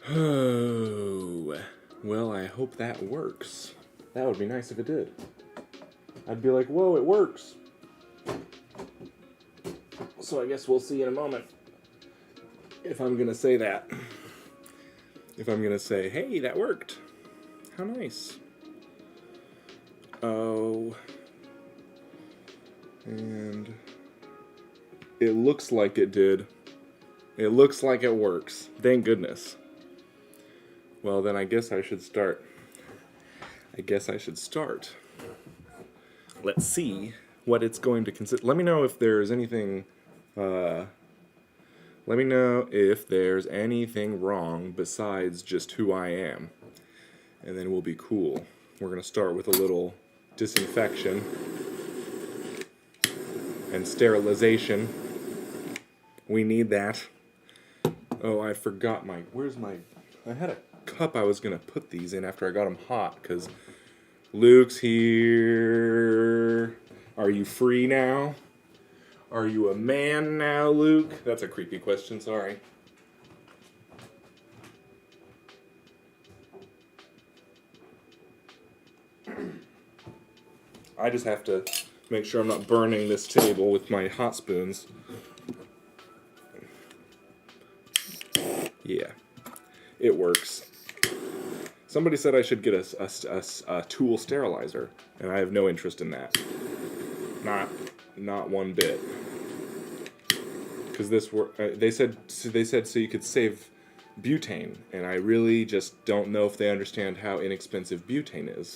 Oh, well, I hope that works. That would be nice if it did. I'd be like, whoa, it works. So I guess we'll see in a moment if I'm going to say that. If I'm going to say, hey, that worked. How nice. Oh. And it looks like it did. It looks like it works. Thank goodness. Well, then I guess I should start. Let's see what it's going to consist. Let me know if there's anything. Let me know if there's anything wrong besides just who I am, and then we'll be cool. We're gonna start with a little disinfection and sterilization. We need that. Oh, I forgot my. Where's my? I had a cup I was gonna put these in after I got them hot, because Luke's here. Are you free now? Are you a man now, Luke? That's a creepy question, sorry. I just have to make sure I'm not burning this table with my hot spoons. Yeah, it works. Somebody said I should get a tool sterilizer, and I have no interest in that. Not one bit. Because they said so you could save butane, and I really just don't know if they understand how inexpensive butane is.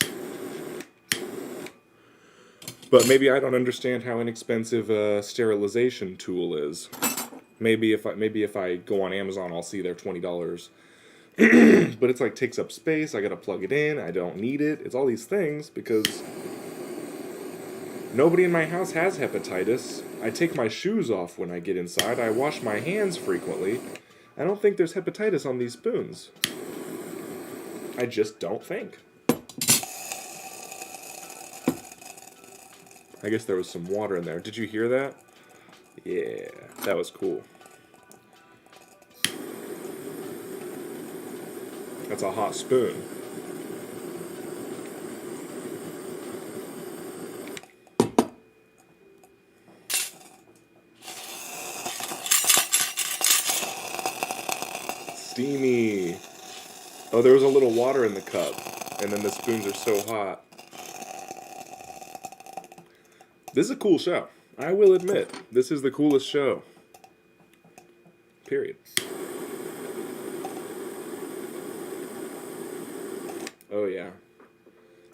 But maybe I don't understand how inexpensive a sterilization tool is. Maybe if I go on Amazon, I'll see they're $20. But it's like takes up space. I gotta plug it in. I don't need it. It's all these things because nobody in my house has hepatitis. I take my shoes off when I get inside. I wash my hands frequently. I don't think there's hepatitis on these spoons. I just don't think. I guess there was some water in there. Did you hear that? Yeah, that was cool. That's a hot spoon. Steamy. Oh, there was a little water in the cup, and then the spoons are so hot. This is a cool show. I will admit, this is the coolest show. Period. Oh yeah.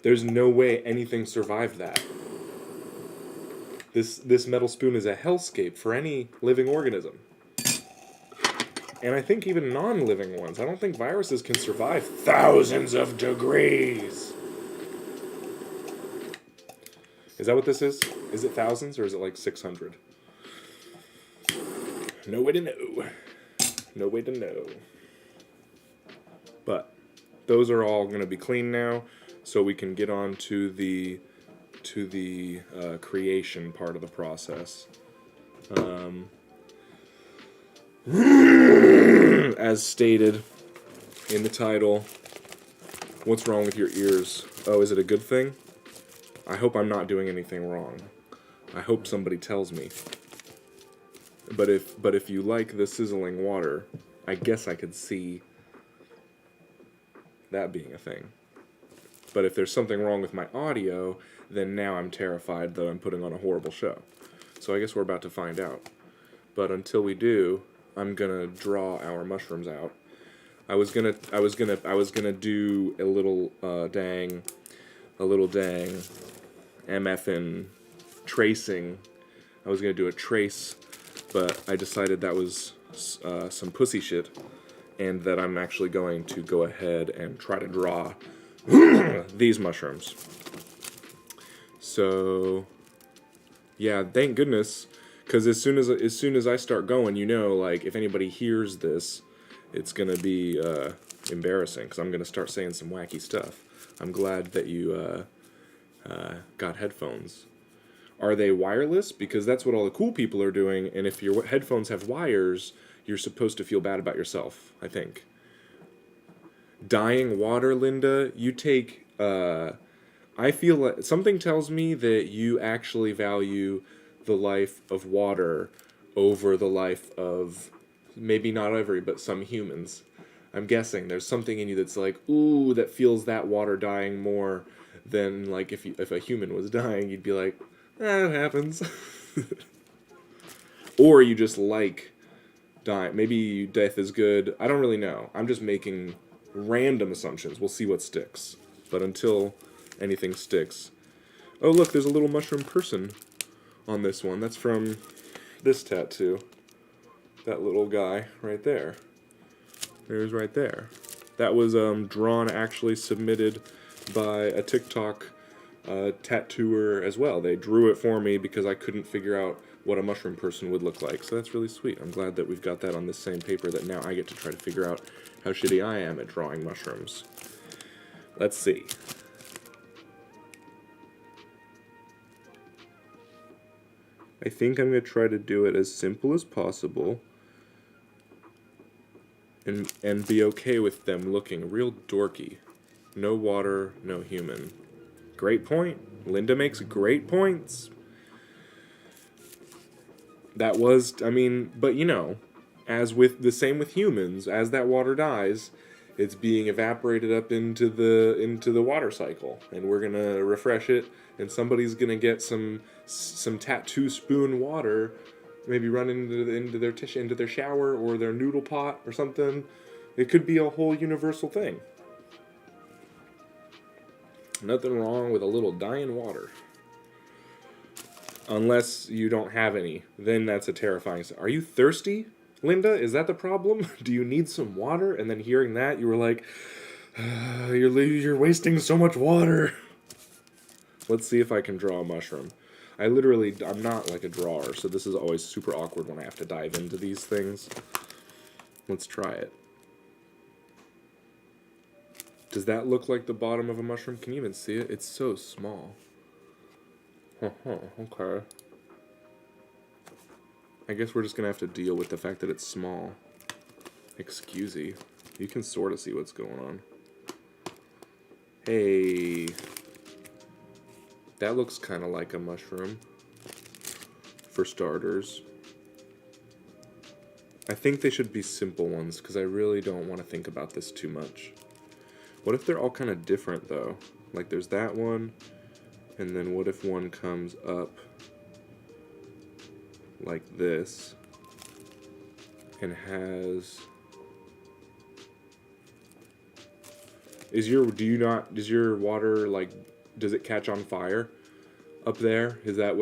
There's no way anything survived that. This metal spoon is a hellscape for any living organism. And I think even non-living ones. I don't think viruses can survive thousands of degrees. Is that what this is? Is it thousands or is it like 600? No way to know. No way to know. But those are all going to be clean now, so we can get on to the creation part of the process. As stated in the title, what's wrong with your ears? Oh, is it a good thing? I hope I'm not doing anything wrong. I hope somebody tells me. But if you like the sizzling water, I guess I could see that being a thing. But if there's something wrong with my audio, then now I'm terrified that I'm putting on a horrible show. So I guess we're about to find out. But until we do, I'm gonna draw our mushrooms out. I was gonna do a little dang MFN tracing. I was gonna do a trace, but I decided that was some pussy shit, and that I'm actually going to go ahead and try to draw these mushrooms. So, yeah, thank goodness, because as soon as I start going, like if anybody hears this, it's gonna be embarrassing, because I'm gonna start saying some wacky stuff. I'm glad that you got headphones. Are they wireless? Because that's what all the cool people are doing, and if your headphones have wires, you're supposed to feel bad about yourself, I think. Dyeing water, Linda, you take, I feel like something tells me that you actually value the life of water over the life of maybe not every, but some humans. I'm guessing there's something in you that's like, ooh, that feels that water dying more than like if a human was dying, you'd be like, it happens. Or you just like dying. Maybe death is good. I don't really know. I'm just making random assumptions. We'll see what sticks. But until anything sticks. Oh, look, there's a little mushroom person on this one. That's from this tattoo. That little guy right there. There's right there. That was drawn, actually submitted by a TikTok tattooer as well. They drew it for me because I couldn't figure out what a mushroom person would look like. So that's really sweet. I'm glad that we've got that on this same paper, that now I get to try to figure out how shitty I am at drawing mushrooms. Let's see. I think I'm going to try to do it as simple as possible and be okay with them looking real dorky. No water, no human. Great point. Linda makes great points. That was, I mean, but you know, as with the same with humans, as that water dies, it's being evaporated up into the water cycle, and we're gonna refresh it, and somebody's gonna get some tattoo spoon water, maybe run into their shower or their noodle pot or something. It could be a whole universal thing. Nothing wrong with a little dying water. Unless you don't have any, then that's a terrifying. Are you thirsty, Linda? Is that the problem? Do you need some water? And then hearing that, you were like, you're wasting so much water. Let's see if I can draw a mushroom. I'm not like a drawer, so this is always super awkward when I have to dive into these things. Let's try it. Does that look like the bottom of a mushroom? Can you even see it? It's so small. Okay. I guess we're just gonna have to deal with the fact that it's small. Excusey. You can sort of see what's going on. Hey. That looks kind of like a mushroom. For starters. I think they should be simple ones, because I really don't want to think about this too much. What if they're all kind of different, though? Like, there's that one, and then what if one comes up like this and has... Does your water, like, does it catch on fire up there? Is that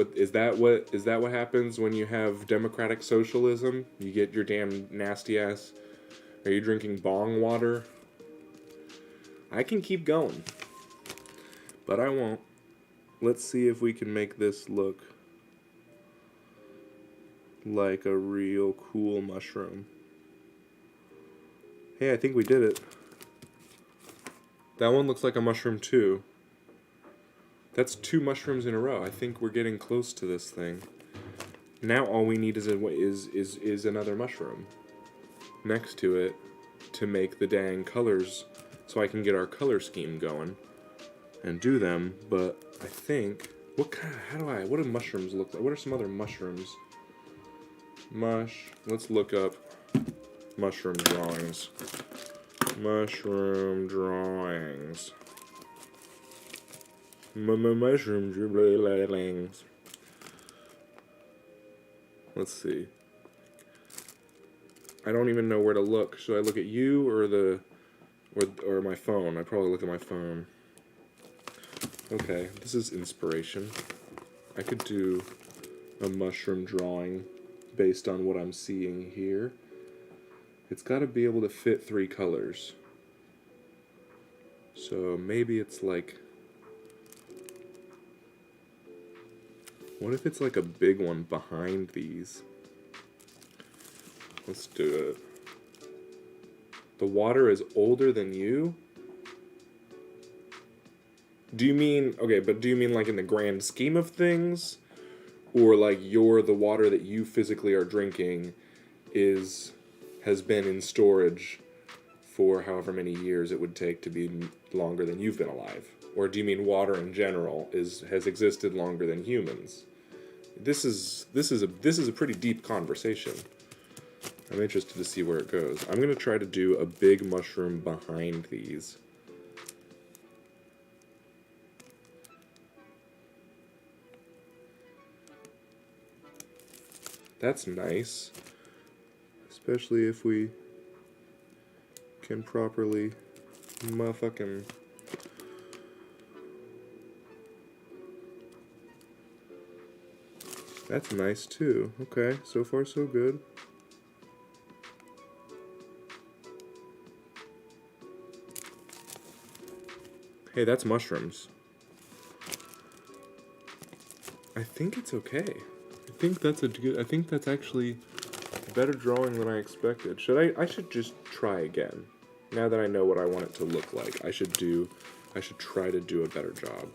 what happens when you have democratic socialism? You get your damn nasty ass. Are you drinking bong water? I can keep going, but I won't. Let's see if we can make this look like a real cool mushroom. Hey, I think we did it. That one looks like a mushroom too. That's 2 mushrooms in a row. I think we're getting close to this thing. Now all we need is another mushroom next to it to make the dang colors, so I can get our color scheme going and do them. But I think, what do mushrooms look like? What are some other mushrooms? Let's look up mushroom drawings. Mushroom drawings. Mushroom drawings. Let's see. I don't even know where to look. Should I look at you or my phone? I'd probably look at my phone. Okay, this is inspiration. I could do a mushroom drawing based on what I'm seeing here. It's got to be able to fit 3 colors. So maybe it's like... What if it's like a big one behind these? Let's do it. The water is older than you? Do you mean... Okay, but do you mean like in the grand scheme of things? Or like the water that you physically are drinking has been in storage for however many years it would take to be longer than you've been alive? Or do you mean water in general has existed longer than humans? This is a pretty deep conversation. I'm interested to see where it goes. I'm going to try to do a big mushroom behind these. That's nice. Especially if we can properly motherfucking... That's nice too. Okay, so far so good. Hey, that's mushrooms. I think it's okay. I think that's actually a better drawing than I expected. I should just try again. Now that I know what I want it to look like, I should try to do a better job.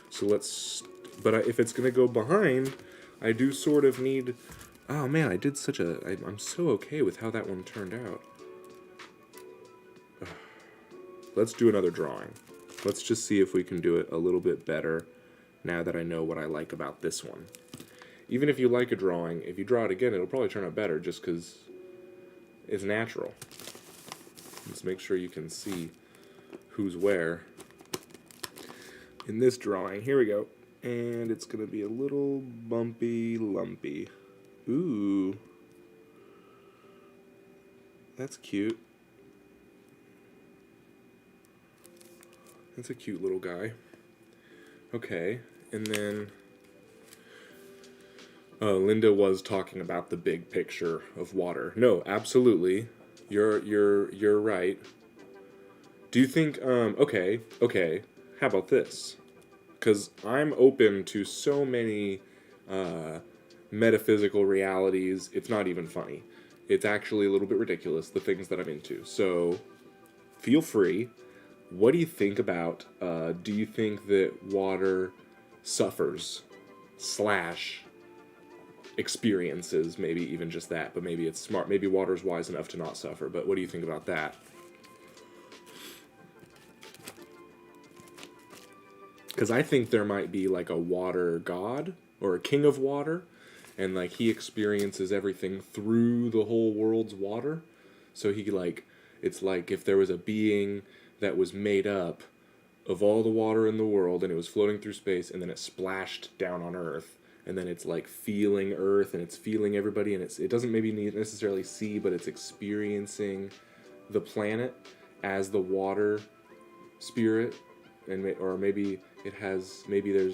So but if it's gonna go behind, I do sort of need, oh man, I'm so okay with how that one turned out. Let's do another drawing. Let's just see if we can do it a little bit better now that I know what I like about this one. Even if you like a drawing, if you draw it again, it'll probably turn out better just because it's natural. Let's make sure you can see who's where. In this drawing, here we go. And it's going to be a little bumpy, lumpy. Ooh. That's cute. That's a cute little guy. Okay, and then Linda was talking about the big picture of water. No, absolutely. You're right. Do you think okay. How about this? Cuz I'm open to so many metaphysical realities. It's not even funny. It's actually a little bit ridiculous, the things that I'm into. So, feel free. What do you think about, do you think that water suffers / experiences, maybe even just that, but maybe it's smart, maybe water's wise enough to not suffer, but what do you think about that? Because I think there might be like a water god, or a king of water, and like he experiences everything through the whole world's water, so it's like if there was a being that was made up of all the water in the world, and it was floating through space, and then it splashed down on Earth, and then it's like feeling Earth, and it's feeling everybody, and it doesn't maybe necessarily see, but it's experiencing the planet as the water spirit, or maybe it has, maybe the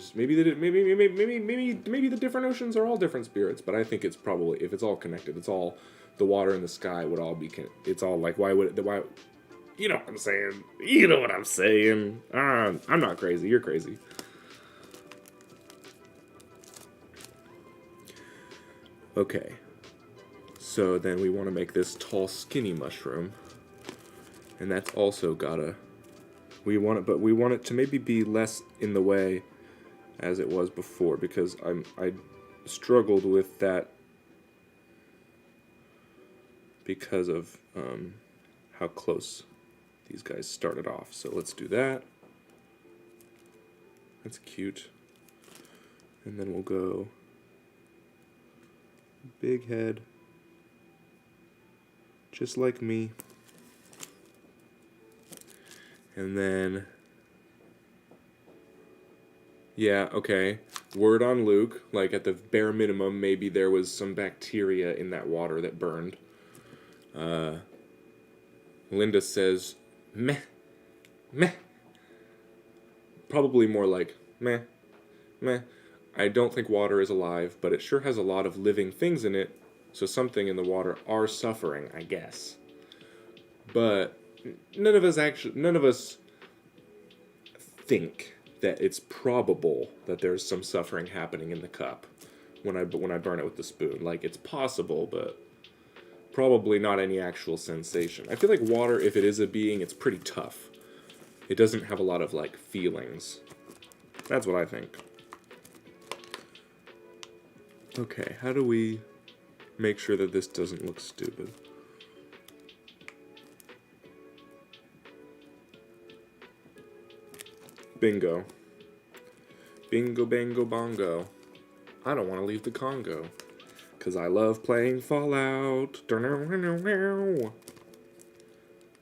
different oceans are all different spirits, but I think it's probably, if it's all connected, it's all, the water and the sky would all be, it's all like, why, you know what I'm saying. You know what I'm saying. I'm not crazy. You're crazy. Okay. So then we want to make this tall, skinny mushroom. And that's also gotta... we want it to maybe be less in the way as it was before, because I struggled with that because of how close these guys started off. So let's do that. That's cute. And then we'll go big head, just like me. And then, yeah, okay. Word on Luke, like at the bare minimum, maybe there was some bacteria in that water that burned. Linda says, meh, meh. Probably more like, meh, meh. I don't think water is alive, but it sure has a lot of living things in it, so something in the water are suffering, I guess. But none of us think that it's probable that there's some suffering happening in the cup when I burn it with the spoon. Like, it's possible, but probably not any actual sensation. I feel like water, if it is a being, it's pretty tough. It doesn't have a lot of, like, feelings. That's what I think. Okay, how do we make sure that this doesn't look stupid? Bingo. Bingo, bango, bongo. I don't want to leave the Congo. Because I love playing Fallout.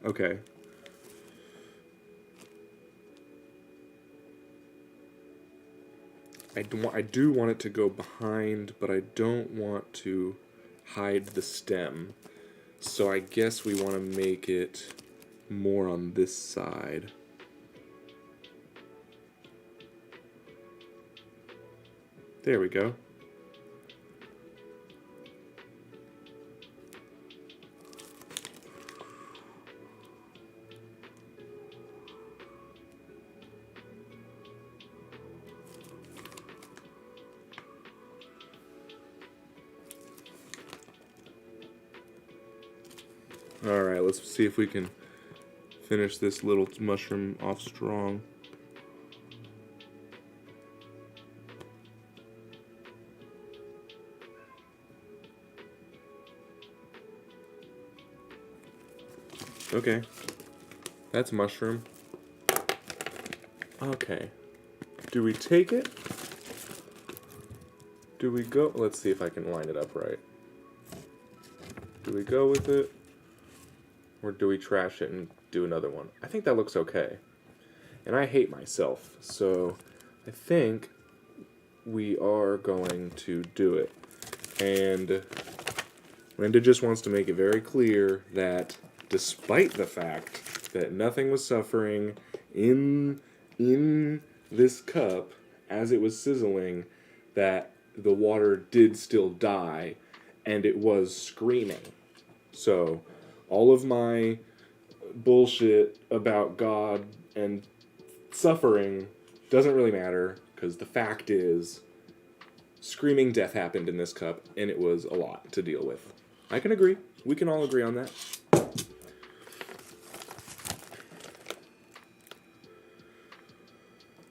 Okay. I do want it to go behind, but I don't want to hide the stem. So I guess we want to make it more on this side. There we go. Alright, let's see if we can finish this little mushroom off strong. Okay, that's mushroom. Okay, do we take it? Do we go? Let's see if I can line it up right. Do we go with it? Or do we trash it and do another one? I think that looks okay. And I hate myself, so I think we are going to do it. And Linda just wants to make it very clear that despite the fact that nothing was suffering in this cup as it was sizzling, that the water did still die and it was screaming. So all of my bullshit about God and suffering doesn't really matter, because the fact is, screaming death happened in this cup, and it was a lot to deal with. I can agree. We can all agree on that.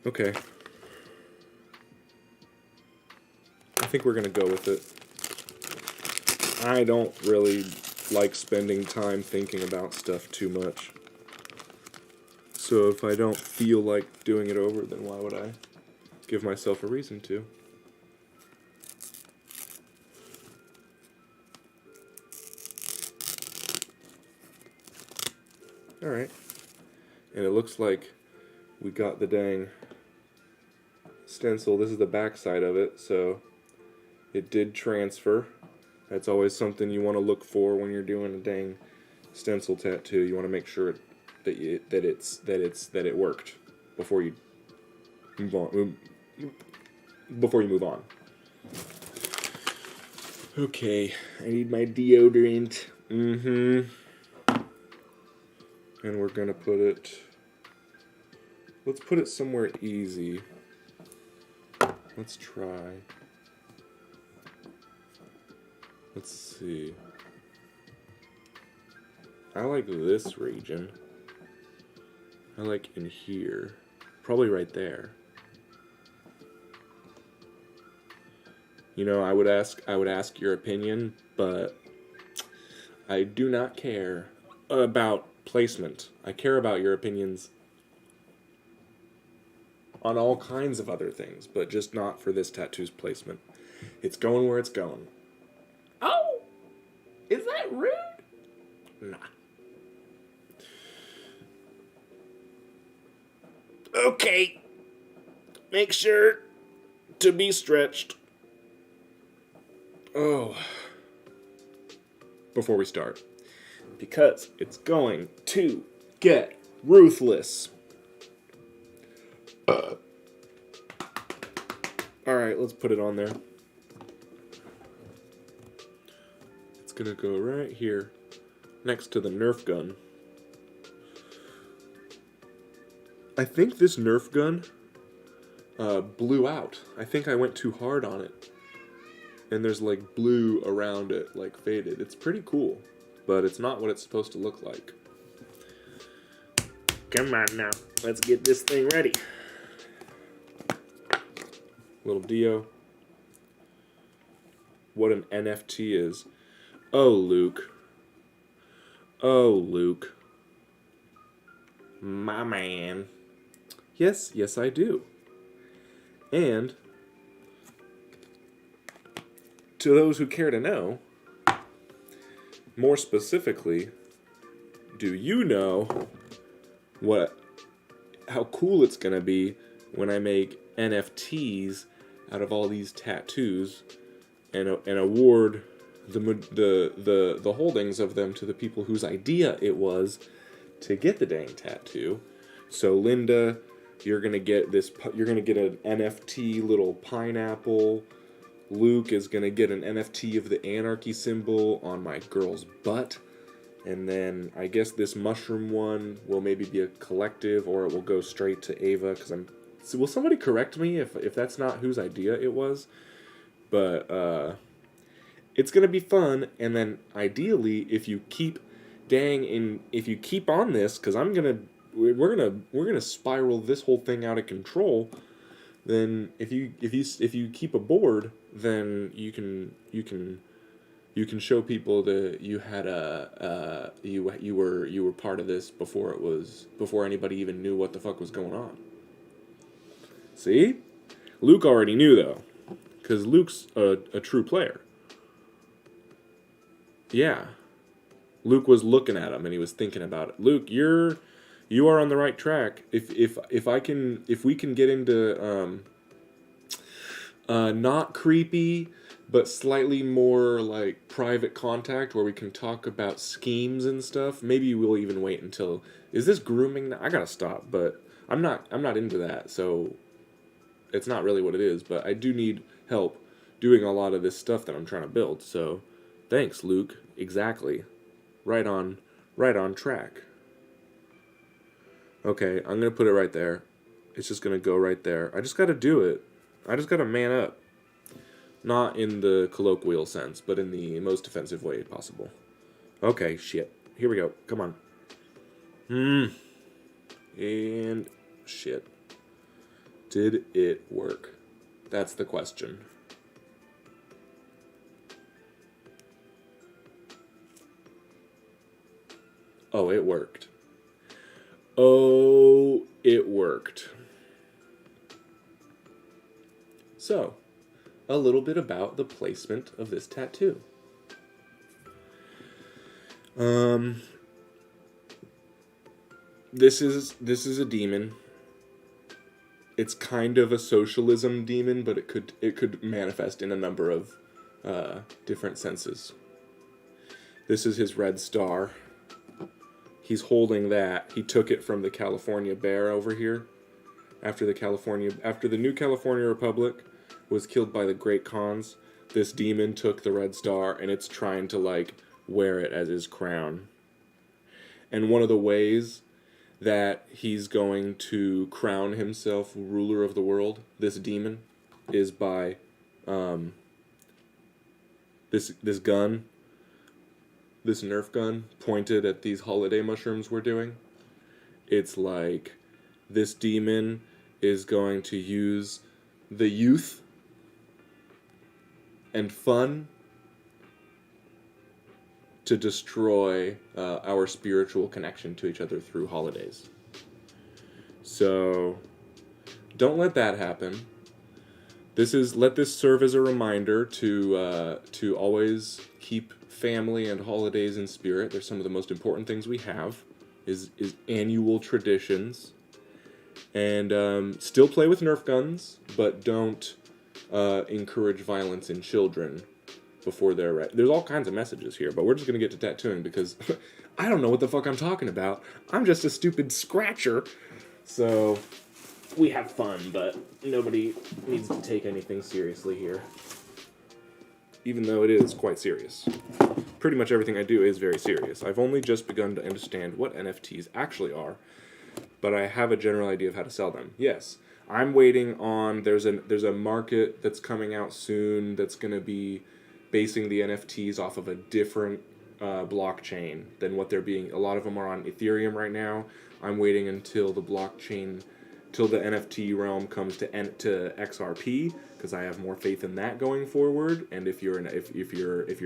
Okay. I think we're going to go with it. I don't really like spending time thinking about stuff too much. So if I don't feel like doing it over, then why would I give myself a reason to? Alright. And it looks like we got the dang stencil. This is the back side of it, so it did transfer. That's always something you want to look for when you're doing a dang stencil tattoo. You want to make sure that it worked before you move on. Before you move on. Okay, I need my deodorant. And we're gonna put it. Let's put it somewhere easy. Let's try. Let's see. I like this region. I like in here. Probably right there. You know, I would ask your opinion, but I do not care about placement. I care about your opinions on all kinds of other things, but just not for this tattoo's placement. It's going where it's going. Oh! Is that rude? Nah. Okay. Make sure to be stretched. Oh. Before we start. Because it's going to get ruthless. Alright, let's put it on there. It's gonna go right here, next to the Nerf gun. I think this Nerf gun blew out. I think I went too hard on it. And there's like blue around it, like faded. It's pretty cool, but it's not what it's supposed to look like. Come on now, let's get this thing ready. Little Dio. What an NFT is. Oh, Luke. Oh, Luke. My man. Yes, I do. And to those who care to know, more specifically, do you know how cool it's gonna be when I make NFTs out of all these tattoos and award the holdings of them to the people whose idea it was to get the dang tattoo? So Linda, you're gonna get this. You're gonna get an NFT little pineapple. Luke is gonna get an NFT of the anarchy symbol on my girl's butt. And then I guess this mushroom one will maybe be a collective, or it will go straight to Ava. Because So will somebody correct me if that's not whose idea it was? But it's gonna be fun. And then ideally, if you keep if you keep on this, because we're gonna spiral this whole thing out of control. Then if you keep aboard, then you can show people that you had you were part of this before anybody even knew what the fuck was going on. See? Luke already knew though, because Luke's a true player. Yeah. Luke was looking at him and he was thinking about it. Luke, you are on the right track. If we can get into not creepy, but slightly more like private contact where we can talk about schemes and stuff. Maybe we'll even wait until, is this grooming? I gotta stop, but I'm not into that. So it's not really what it is, but I do need help doing a lot of this stuff that I'm trying to build. So thanks, Luke. Exactly. Right on track. Okay, I'm gonna put it right there. It's just gonna go right there. I just gotta do it. I just gotta man up. Not in the colloquial sense, but in the most offensive way possible. Okay, shit. Here we go. Come on. And shit. Did it work? That's the question. Oh, it worked. Oh, it worked. So, a little bit about the placement of this tattoo. This is a demon. It's kind of a socialism demon, but it could manifest in a number of different senses. This is his red star. He's holding that. He took it from the California Bear over here. After the new California Republic was killed by the Great Khans, this demon took the red star and it's trying to wear it as his crown. And one of the ways that he's going to crown himself ruler of the world, this demon, is by this gun, this Nerf gun pointed at these holiday mushrooms we're doing. It's like this demon is going to use the youth and fun to destroy our spiritual connection to each other through holidays. So don't let that happen. Let this serve as a reminder to always keep family and holidays in spirit. They're some of the most important things we have. Is annual traditions. And still play with Nerf guns, but don't encourage violence in children before they're right. There's all kinds of messages here, but we're just going to get to tattooing because I don't know what the fuck I'm talking about. I'm just a stupid scratcher. So we have fun, but nobody needs to take anything seriously here. Even though it is quite serious. Pretty much everything I do is very serious. I've only just begun to understand what NFTs actually are, but I have a general idea of how to sell them. Yes, I'm waiting on, there's a market that's coming out soon that's going to be basing the NFTs off of a different blockchain than what they're being. A lot of them are on Ethereum right now. I'm waiting until the NFT realm comes to XRP, because I have more faith in that going forward. And if you're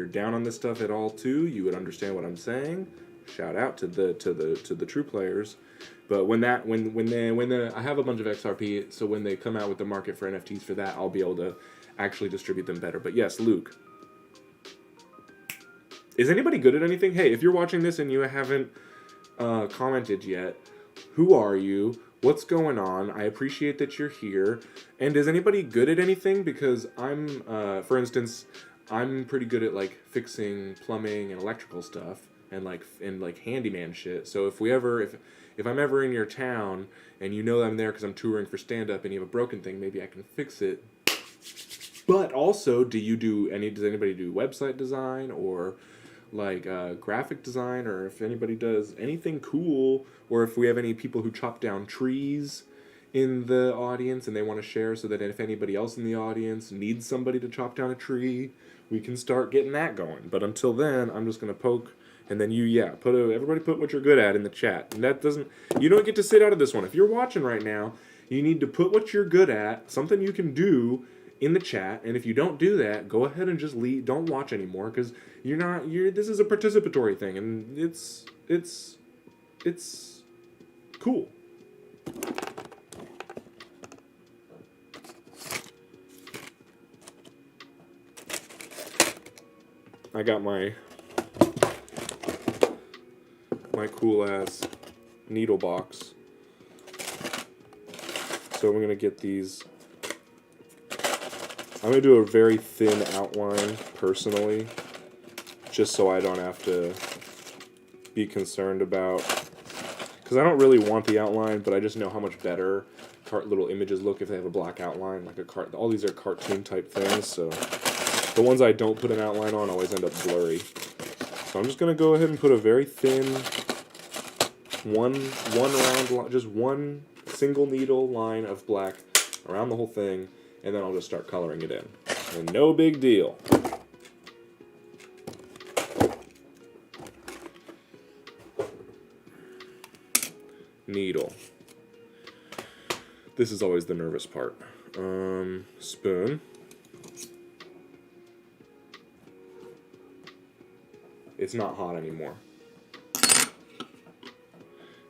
down on this stuff at all too, you would understand what I'm saying. Shout out to the true players. But when I have a bunch of XRP, so when they come out with the market for NFTs for that, I'll be able to actually distribute them better. But yes, Luke. Is anybody good at anything? Hey, if you're watching this and you haven't commented yet, who are you? What's going on? I appreciate that you're here. And is anybody good at anything? Because I'm, for instance, I'm pretty good at like fixing plumbing and electrical stuff and like handyman shit. So if I'm ever in your town and you know I'm there because I'm touring for stand up and you have a broken thing, maybe I can fix it. But also, does anybody do website design or like graphic design, or if anybody does anything cool, or if we have any people who chop down trees in the audience and they want to share, so that if anybody else in the audience needs somebody to chop down a tree, we can start getting that going. But until then, I'm just gonna poke, and then everybody put what you're good at in the chat. And you don't get to sit out of this one. If you're watching right now, you need to put what you're good at, something you can do, in the chat. And if you don't do that, go ahead and just leave. Don't watch anymore, because this is a participatory thing, and it's cool. I got my cool ass needle box. So we're gonna get these. I'm going to do a very thin outline, personally, just so I don't have to be concerned about, because I don't really want the outline, but I just know how much better little images look if they have a black outline, all these are cartoon type things, so the ones I don't put an outline on always end up blurry. So I'm just going to go ahead and put a very thin, just one single needle line of black around the whole thing, and then I'll just start coloring it in. And no big deal. Needle. This is always the nervous part. Spoon. It's not hot anymore.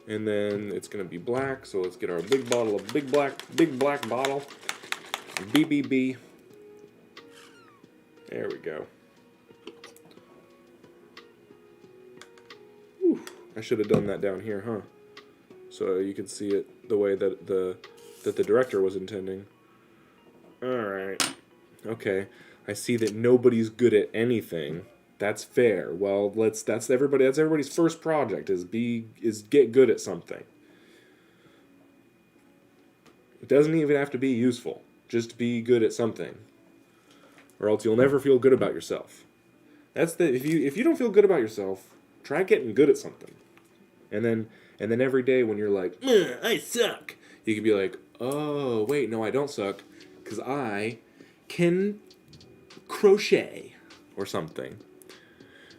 And then it's gonna be black, so let's get our big black bottle. BBB. There we go. Whew. I should have done that down here, huh? So you could see it the way that the director was intending. All right. Okay. I see that nobody's good at anything. That's fair. Well, that's everybody's first project is get good at something. It doesn't even have to be useful. Just be good at something, or else you'll never feel good about yourself. If you don't feel good about yourself, try getting good at something, and then every day when you're like, I suck, you can be like, oh wait, no, I don't suck, because I can crochet or something.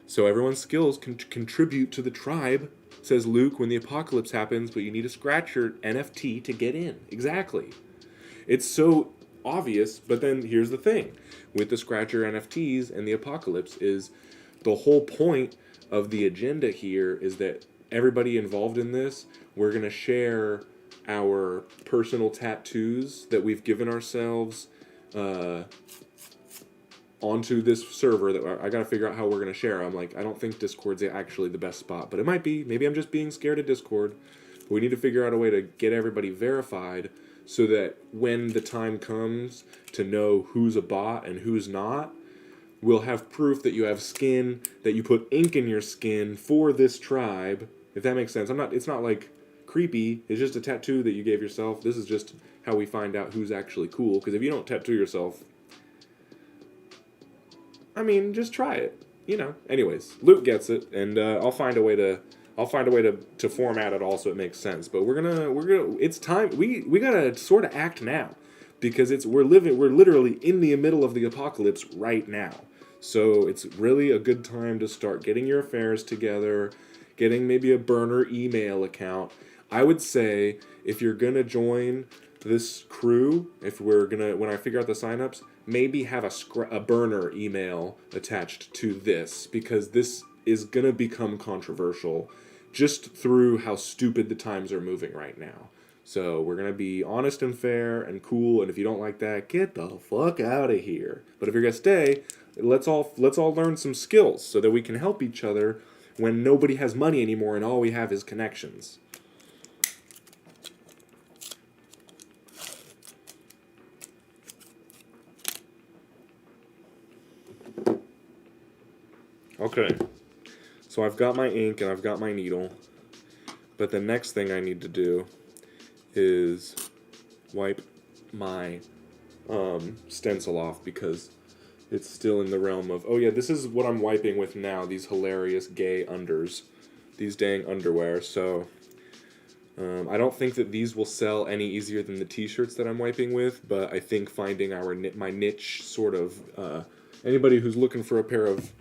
So everyone's skills can contribute to the tribe, says Luke, when the apocalypse happens, but you need to scratch your NFT to get in. Exactly. It's so obvious, but then here's the thing. With the scratcher NFTs and the apocalypse is the whole point of the agenda here is that everybody involved in this, we're going to share our personal tattoos that we've given ourselves onto this server that I got to figure out how we're going to share. I'm like, I don't think Discord's actually the best spot, but it might be. Maybe I'm just being scared of Discord. But we need to figure out a way to get everybody verified so that when the time comes to know who's a bot and who's not, we'll have proof that you have skin, that you put ink in your skin for this tribe. If that makes sense. It's not like creepy. It's just a tattoo that you gave yourself. This is just how we find out who's actually cool. Because if you don't tattoo yourself, I mean, just try it. You know. Anyways, Luke gets it, and I'll find a way to format it all so it makes sense. But we're gonna. It's time. We gotta sort of act now, because we're literally in the middle of the apocalypse right now. So it's really a good time to start getting your affairs together, getting maybe a burner email account. I would say if you're gonna join this crew, when I figure out the signups, maybe have a burner email attached to this, because this is going to become controversial just through how stupid the times are moving right now. So we're going to be honest and fair and cool, and if you don't like that, get the fuck out of here. But if you're going to stay, let's all learn some skills so that we can help each other when nobody has money anymore and all we have is connections. Okay, so I've got my ink and I've got my needle, but the next thing I need to do is wipe my stencil off because it's still in the realm of, oh yeah, this is what I'm wiping with now, these hilarious gay unders, these dang underwear. So I don't think that these will sell any easier than the t-shirts that I'm wiping with, but I think finding my niche sort of, anybody who's looking for a pair of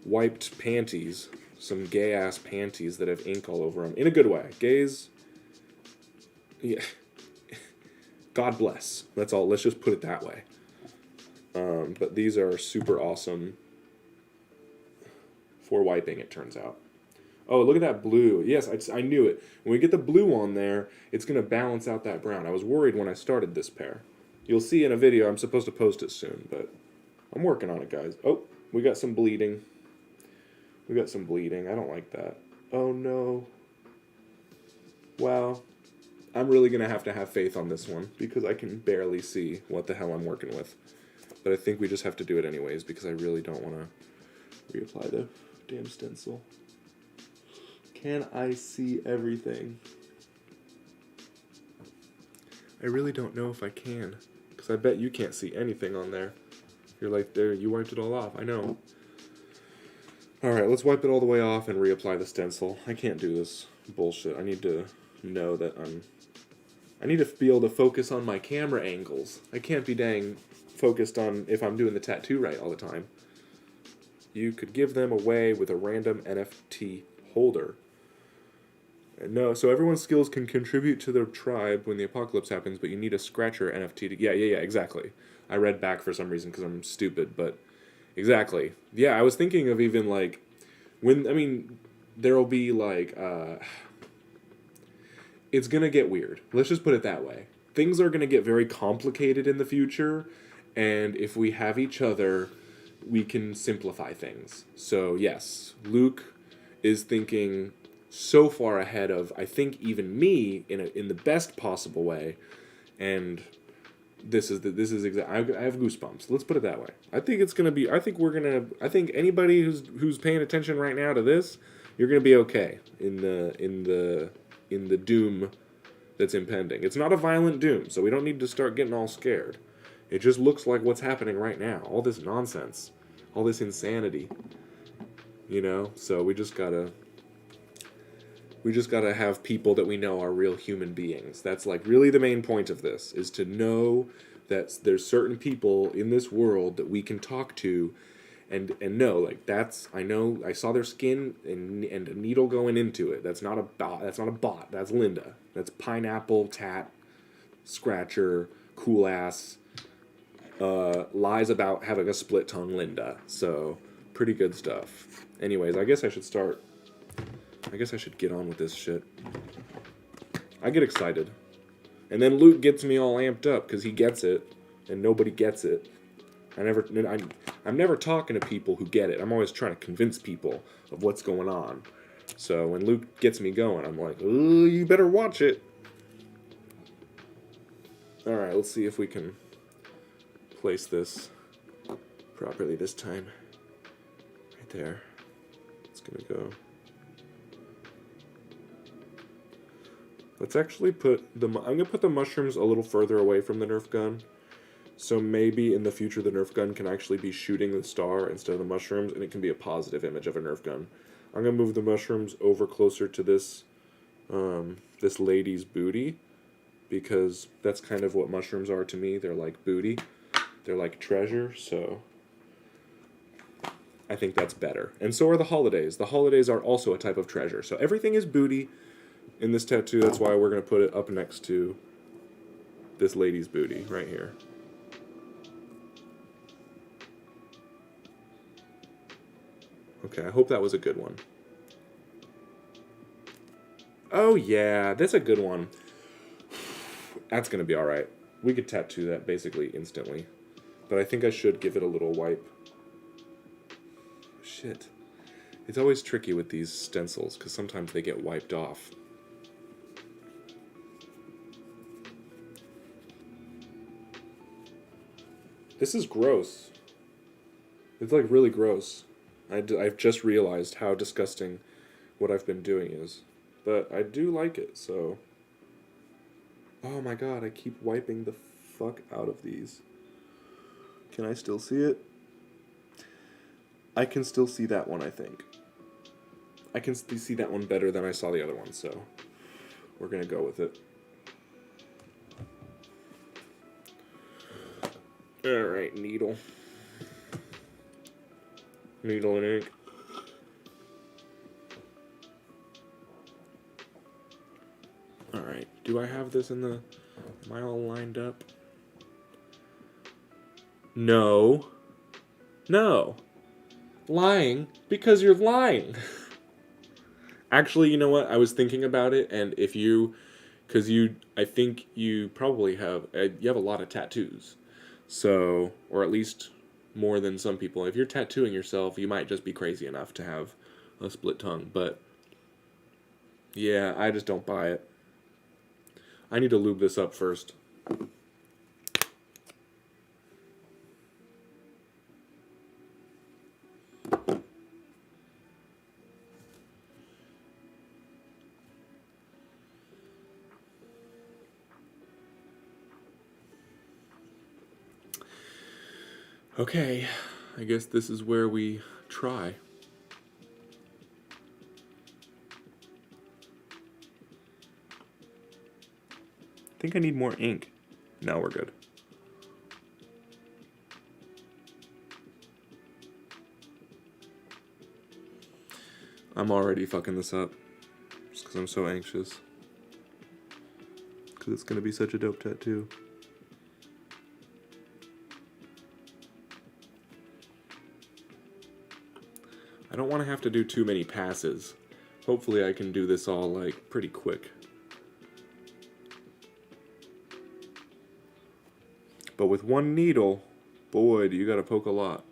wiped panties, some gay ass panties that have ink all over them, in a good way. Gays, yeah, God bless. That's all. Let's just put it that way. But these are super awesome for wiping, it turns out. Oh, look at that blue. Yes, I knew it. When we get the blue on there, it's going to balance out that brown. I was worried when I started this pair. You'll see in a video. I'm supposed to post it soon, but I'm working on it, guys. Oh, we got some bleeding. We got some bleeding. I don't like that. Oh, no. Wow. I'm really going to have faith on this one because I can barely see what the hell I'm working with. But I think we just have to do it anyways because I really don't want to reapply the damn stencil. Can I see everything? I really don't know if I can because I bet you can't see anything on there. You're like, there, you wiped it all off. I know. Alright, let's wipe it all the way off and reapply the stencil. I can't do this bullshit. I need to know that I need to be able to focus on my camera angles. I can't be dang focused on if I'm doing the tattoo right all the time. You could give them away with a random NFT holder. And no, so everyone's skills can contribute to their tribe when the apocalypse happens, but you need a scratcher NFT to... Yeah, exactly. I read back for some reason because I'm stupid, but... Exactly. Yeah, I was thinking of even, like, there'll be, like, it's gonna get weird. Let's just put it that way. Things are gonna get very complicated in the future, and if we have each other, we can simplify things. So, yes, Luke is thinking so far ahead of, I think, even me, in the best possible way, and... This is I have goosebumps. Let's put it that way. I think it's gonna be. I think anybody who's paying attention right now to this, you're gonna be okay in the doom that's impending. It's not a violent doom, so we don't need to start getting all scared. It just looks like what's happening right now. All this nonsense, all this insanity. You know. So we just gotta have people that we know are real human beings. That's like really the main point of this, is to know that there's certain people in this world that we can talk to and know, like, I know I saw their skin and a needle going into it. That's not a bot. That's Linda. That's pineapple, tat, scratcher, cool ass, lies about having a split tongue Linda. So, pretty good stuff. Anyways, I guess I should get on with this shit. I get excited. And then Luke gets me all amped up because he gets it and nobody gets it. I'm never talking to people who get it. I'm always trying to convince people of what's going on. So when Luke gets me going, I'm like, ooh, you better watch it. Alright, let's see if we can place this properly this time. Right there. It's gonna go. Let's actually I'm going to put the mushrooms a little further away from the Nerf gun. So maybe in the future the Nerf gun can actually be shooting the star instead of the mushrooms, and it can be a positive image of a Nerf gun. I'm going to move the mushrooms over closer to this lady's booty, because that's kind of what mushrooms are to me. They're like booty. They're like treasure, so I think that's better. And so are the holidays. The holidays are also a type of treasure. So everything is booty. In this tattoo, that's why we're going to put it up next to this lady's booty right here. Okay, I hope that was a good one. Oh yeah, that's a good one. That's gonna be alright. We could tattoo that basically instantly. But I think I should give it a little wipe. Shit. It's always tricky with these stencils, because sometimes they get wiped off. This is gross. It's like really gross. I've just realized how disgusting what I've been doing is. But I do like it, so... Oh my god, I keep wiping the fuck out of these. Can I still see it? I can still see that one, I think. I can see that one better than I saw the other one, so we're gonna go with it. Alright, needle. Needle and ink. Alright, do I have this in the... Am I all lined up? No. No. Lying because you're lying. Actually, you know what? I was thinking about it, and if you... Because I think you probably have... You have a lot of tattoos. So, or at least more than some people. If you're tattooing yourself, you might just be crazy enough to have a split tongue. But, yeah, I just don't buy it. I need to lube this up first. Okay, I guess this is where we try. I think I need more ink. Now we're good. I'm already fucking this up. Just because I'm so anxious. Because it's going to be such a dope tattoo. I don't want to have to do too many passes. Hopefully I can do this all, like, pretty quick. But with one needle, boy, do you gotta poke a lot.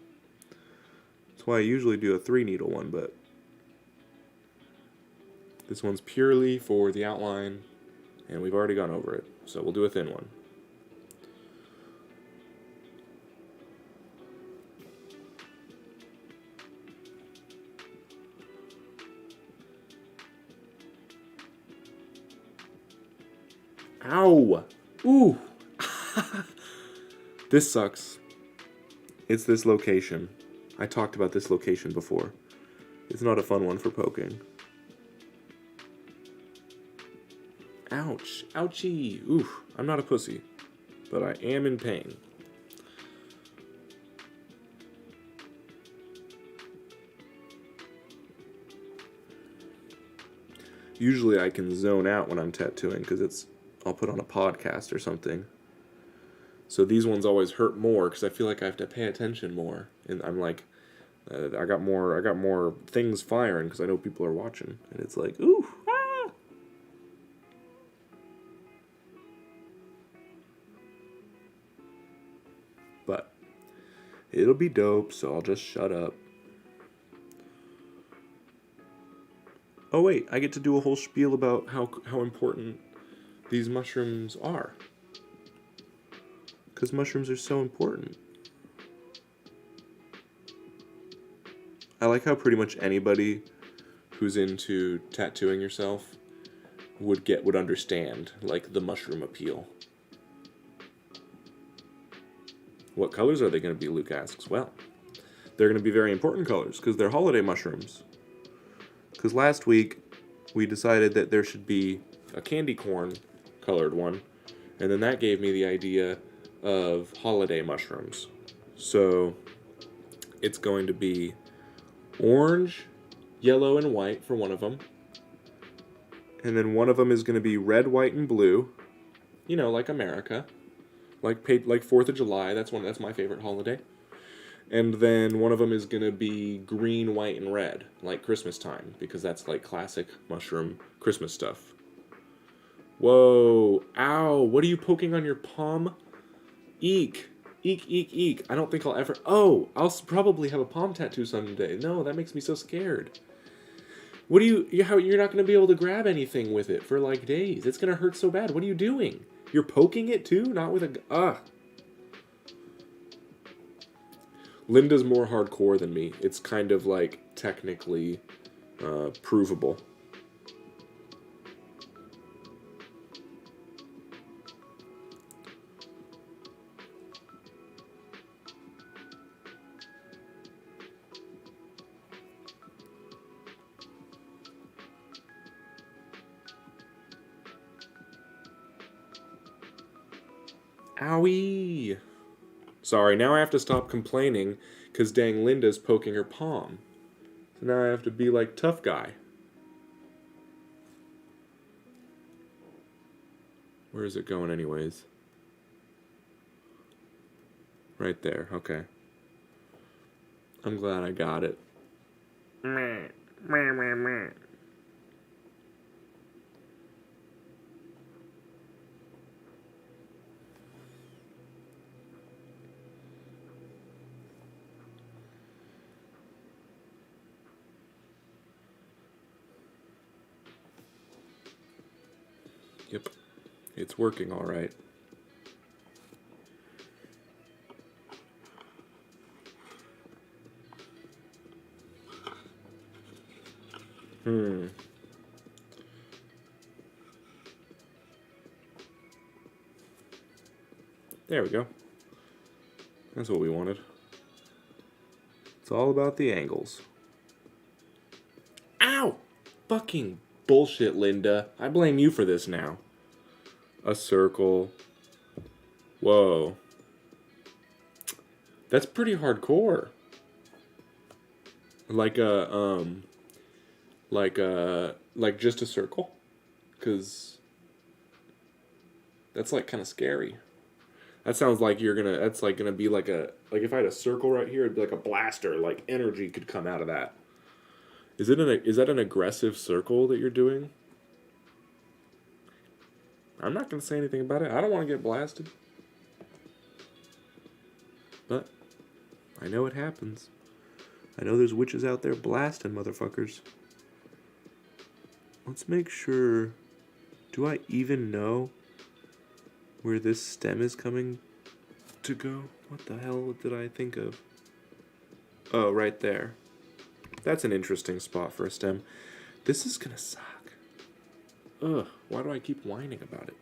That's why I usually do a 3-needle one, but... This one's purely for the outline, and we've already gone over it. So we'll do a thin one. Ow! Ooh! This sucks. It's this location. I talked about this location before. It's not a fun one for poking. Ouch. Ouchie. Oof. I'm not a pussy. But I am in pain. Usually I can zone out when I'm tattooing because I'll put on a podcast or something. So these ones always hurt more because I feel like I have to pay attention more. And I'm like, I got more things firing because I know people are watching. And it's like, ooh, ah! But it'll be dope, so I'll just shut up. Oh wait, I get to do a whole spiel about how important these mushrooms are. Because mushrooms are so important. I like how pretty much anybody who's into tattooing yourself would understand, like, the mushroom appeal. What colors are they going to be, Luke asks. Well, they're going to be very important colors, because they're holiday mushrooms. Because last week, we decided that there should be a candy corn colored one, and then that gave me the idea of holiday mushrooms. So, it's going to be orange, yellow, and white for one of them. And then one of them is going to be red, white, and blue. You know, like America. Like 4th of July, that's my favorite holiday. And then one of them is going to be green, white, and red, like Christmas time, because that's like classic mushroom Christmas stuff. Whoa. Ow. What are you poking on your palm? Eek. Eek, eek, eek. I don't think I'll ever... Oh, probably have a palm tattoo someday. No, that makes me so scared. What do you're not going to be able to grab anything with it for like days. It's going to hurt so bad. What are you doing? You're poking it too? Not with a... Linda's more hardcore than me. It's kind of like technically provable. Owie! Sorry, now I have to stop complaining because dang Linda's poking her palm. So now I have to be like tough guy. Where is it going anyways? Right there, okay. I'm glad I got it. Meh, meh, meh, meh. Yep, it's working all right. There we go. That's what we wanted. It's all about the angles. Ow! Fucking bullshit, Linda. I blame you for this now. A circle. Whoa. That's pretty hardcore. Like just a circle? 'Cause that's like kind of scary. That sounds like that's like gonna be like if I had a circle right here, it'd be like a blaster, like energy could come out of that. Is that an aggressive circle that you're doing? I'm not gonna say anything about it. I don't want to get blasted. But I know it happens. I know there's witches out there blasting motherfuckers. Let's make sure. Do I even know where this stem is coming to go? What the hell did I think of? Oh, right there. That's an interesting spot for a stem. This is gonna suck. Ugh, why do I keep whining about it?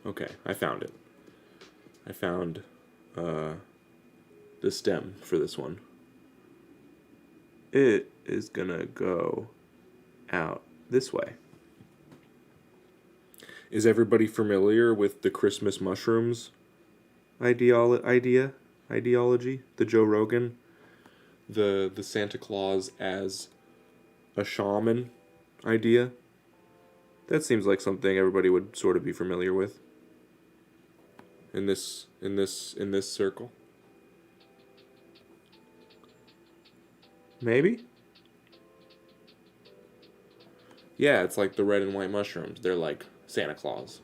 Okay, I found it. I found the stem for this one. It is gonna go out this way. Is everybody familiar with the Christmas mushrooms ideology? The Joe Rogan? The Santa Claus as a shaman idea? That seems like something everybody would sort of be familiar with. In this circle. Maybe? Yeah, it's like the red and white mushrooms. They're like Santa Claus.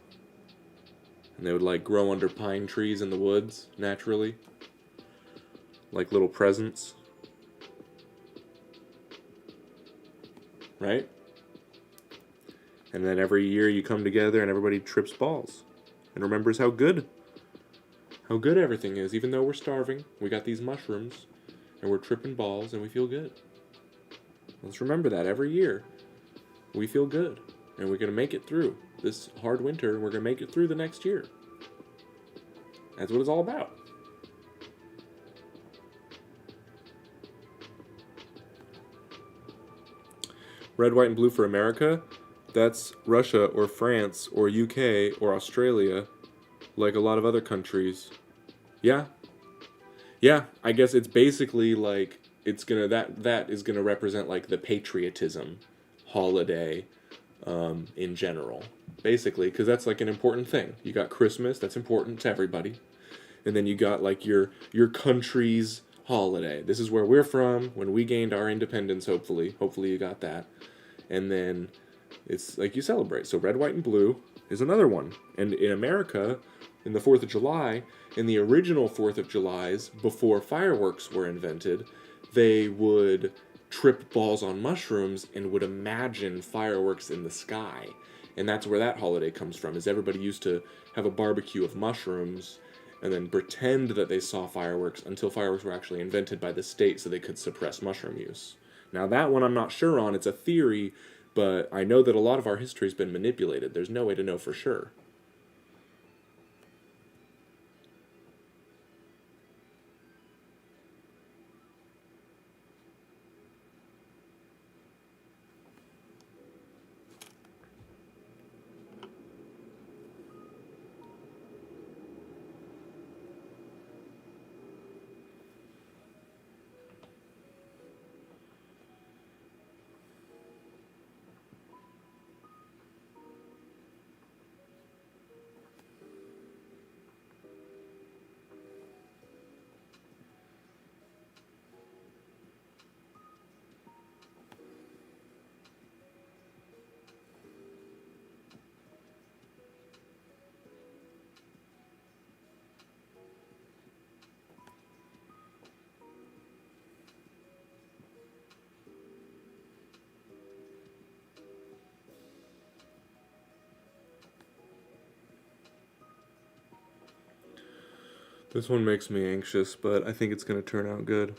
And they would like grow under pine trees in the woods, naturally. Like little presents. Right? And then every year you come together and everybody trips balls. And remembers how good everything is. Even though we're starving, we got these mushrooms. And we're tripping balls and we feel good. Let's remember that every year. We feel good. And we're going to make it through this hard winter. And we're going to make it through the next year. That's what it's all about. Red, white, and blue for America. That's Russia or France or UK or Australia. Like a lot of other countries. Yeah. Yeah, I guess it's basically like it's gonna that is gonna represent like the patriotism holiday in general, basically, because that's like an important thing. You got Christmas, that's important to everybody, and then you got like your country's holiday. This is where we're from when we gained our independence. Hopefully you got that, and then it's like you celebrate. So red, white, and blue is another one, and in America, in the 4th of July, in the original 4th of Julys before fireworks were invented, they would trip balls on mushrooms and would imagine fireworks in the sky. And that's where that holiday comes from, is everybody used to have a barbecue of mushrooms and then pretend that they saw fireworks until fireworks were actually invented by the state so they could suppress mushroom use. Now that one I'm not sure on, it's a theory, but I know that a lot of our history has been manipulated. There's no way to know for sure. This one makes me anxious, but I think it's going to turn out good.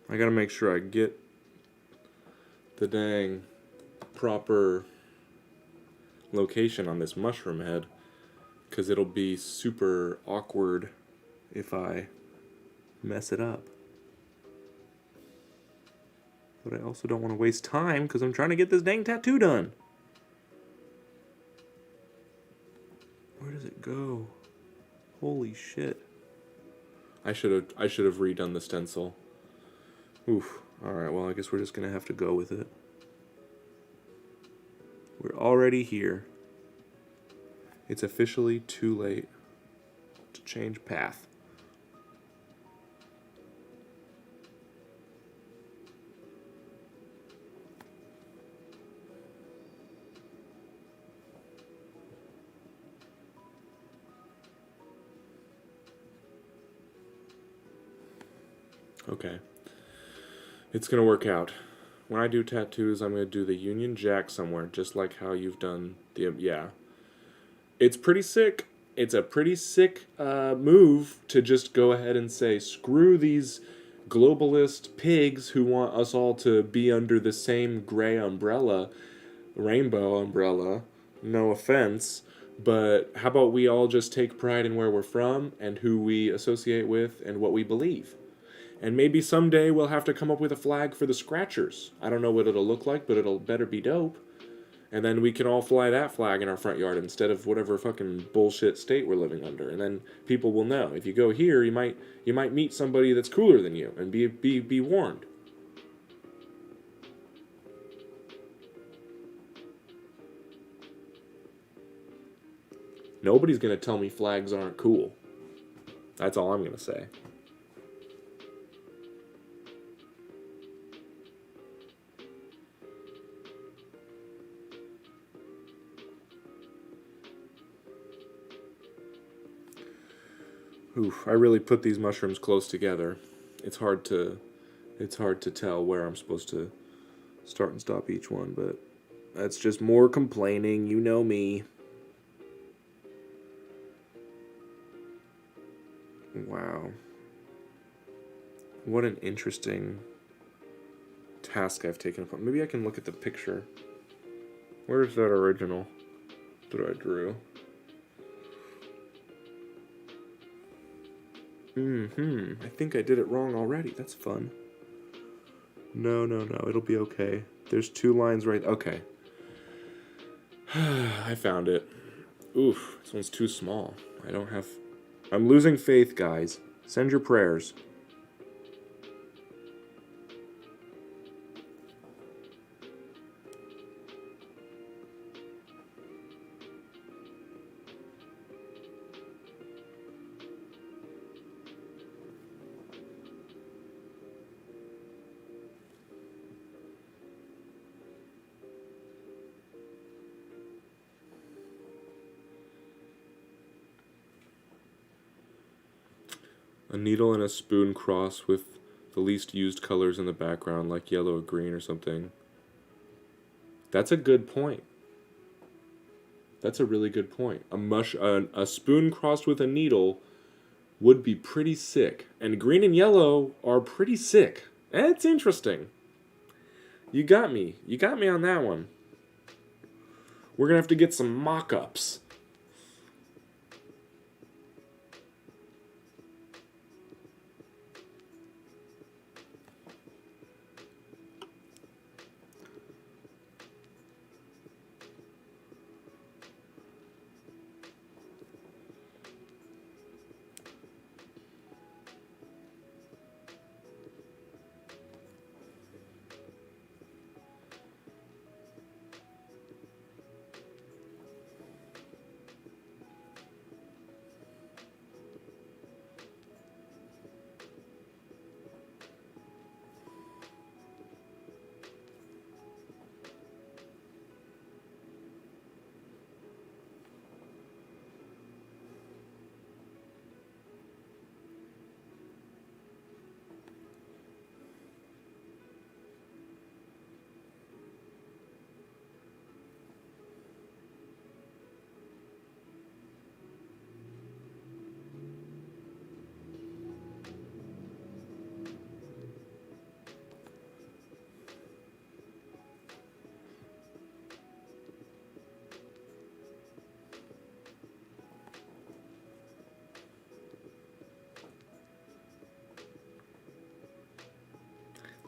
I gotta make sure I get the dang proper location on this mushroom head, because it'll be super awkward if I mess it up. But I also don't want to waste time because I'm trying to get this dang tattoo done. Where does it go? Holy shit. I should have redone the stencil. Oof. Alright, well I guess we're just gonna have to go with it. We're already here. It's officially too late to change path. Okay. It's gonna work out. When I do tattoos, I'm gonna do the Union Jack somewhere, just like how you've done the, yeah. It's pretty sick. It's a pretty sick move to just go ahead and say, screw these globalist pigs who want us all to be under the same gray umbrella, rainbow umbrella. No offense, but how about we all just take pride in where we're from and who we associate with and what we believe? And maybe someday we'll have to come up with a flag for the Scratchers. I don't know what it'll look like, but it'll better be dope. And then we can all fly that flag in our front yard instead of whatever fucking bullshit state we're living under. And then people will know. If you go here, you might meet somebody that's cooler than you and be warned. Nobody's gonna tell me flags aren't cool. That's all I'm gonna say. Oof, I really put these mushrooms close together. It's hard to tell where I'm supposed to start and stop each one, but that's just more complaining, you know me. Wow. What an interesting task I've taken upon. Maybe I can look at the picture. Where's that original that I drew? I think I did it wrong already. That's fun. No, it'll be okay. There's 2 lines right... Okay. I found it. Oof, this one's too small. I don't have... I'm losing faith, guys. Send your prayers. A needle and a spoon cross with the least used colors in the background, like yellow or green or something. That's a good point. That's a really good point. A spoon crossed with a needle would be pretty sick. And green and yellow are pretty sick. It's interesting. You got me. You got me on that one. We're going to have to get some mock-ups.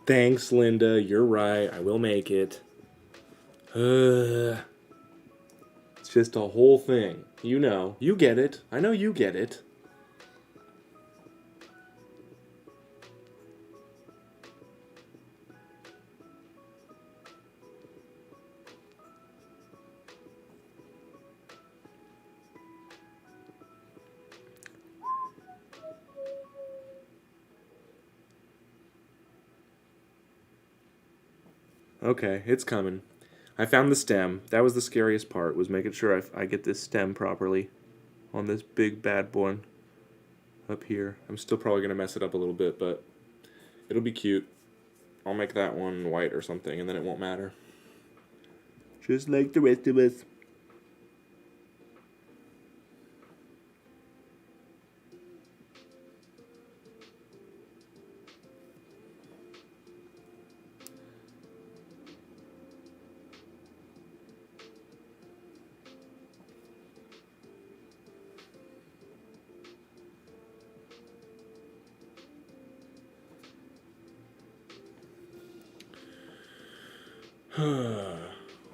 Thanks, Linda. You're right. I will make it. It's just a whole thing. You know. You get it. I know you get it. Okay, it's coming. I found the stem. That was the scariest part, was making sure I get this stem properly on this big bad boy up here. I'm still probably going to mess it up a little bit, but it'll be cute. I'll make that one white or something, and then it won't matter. Just like the rest of us.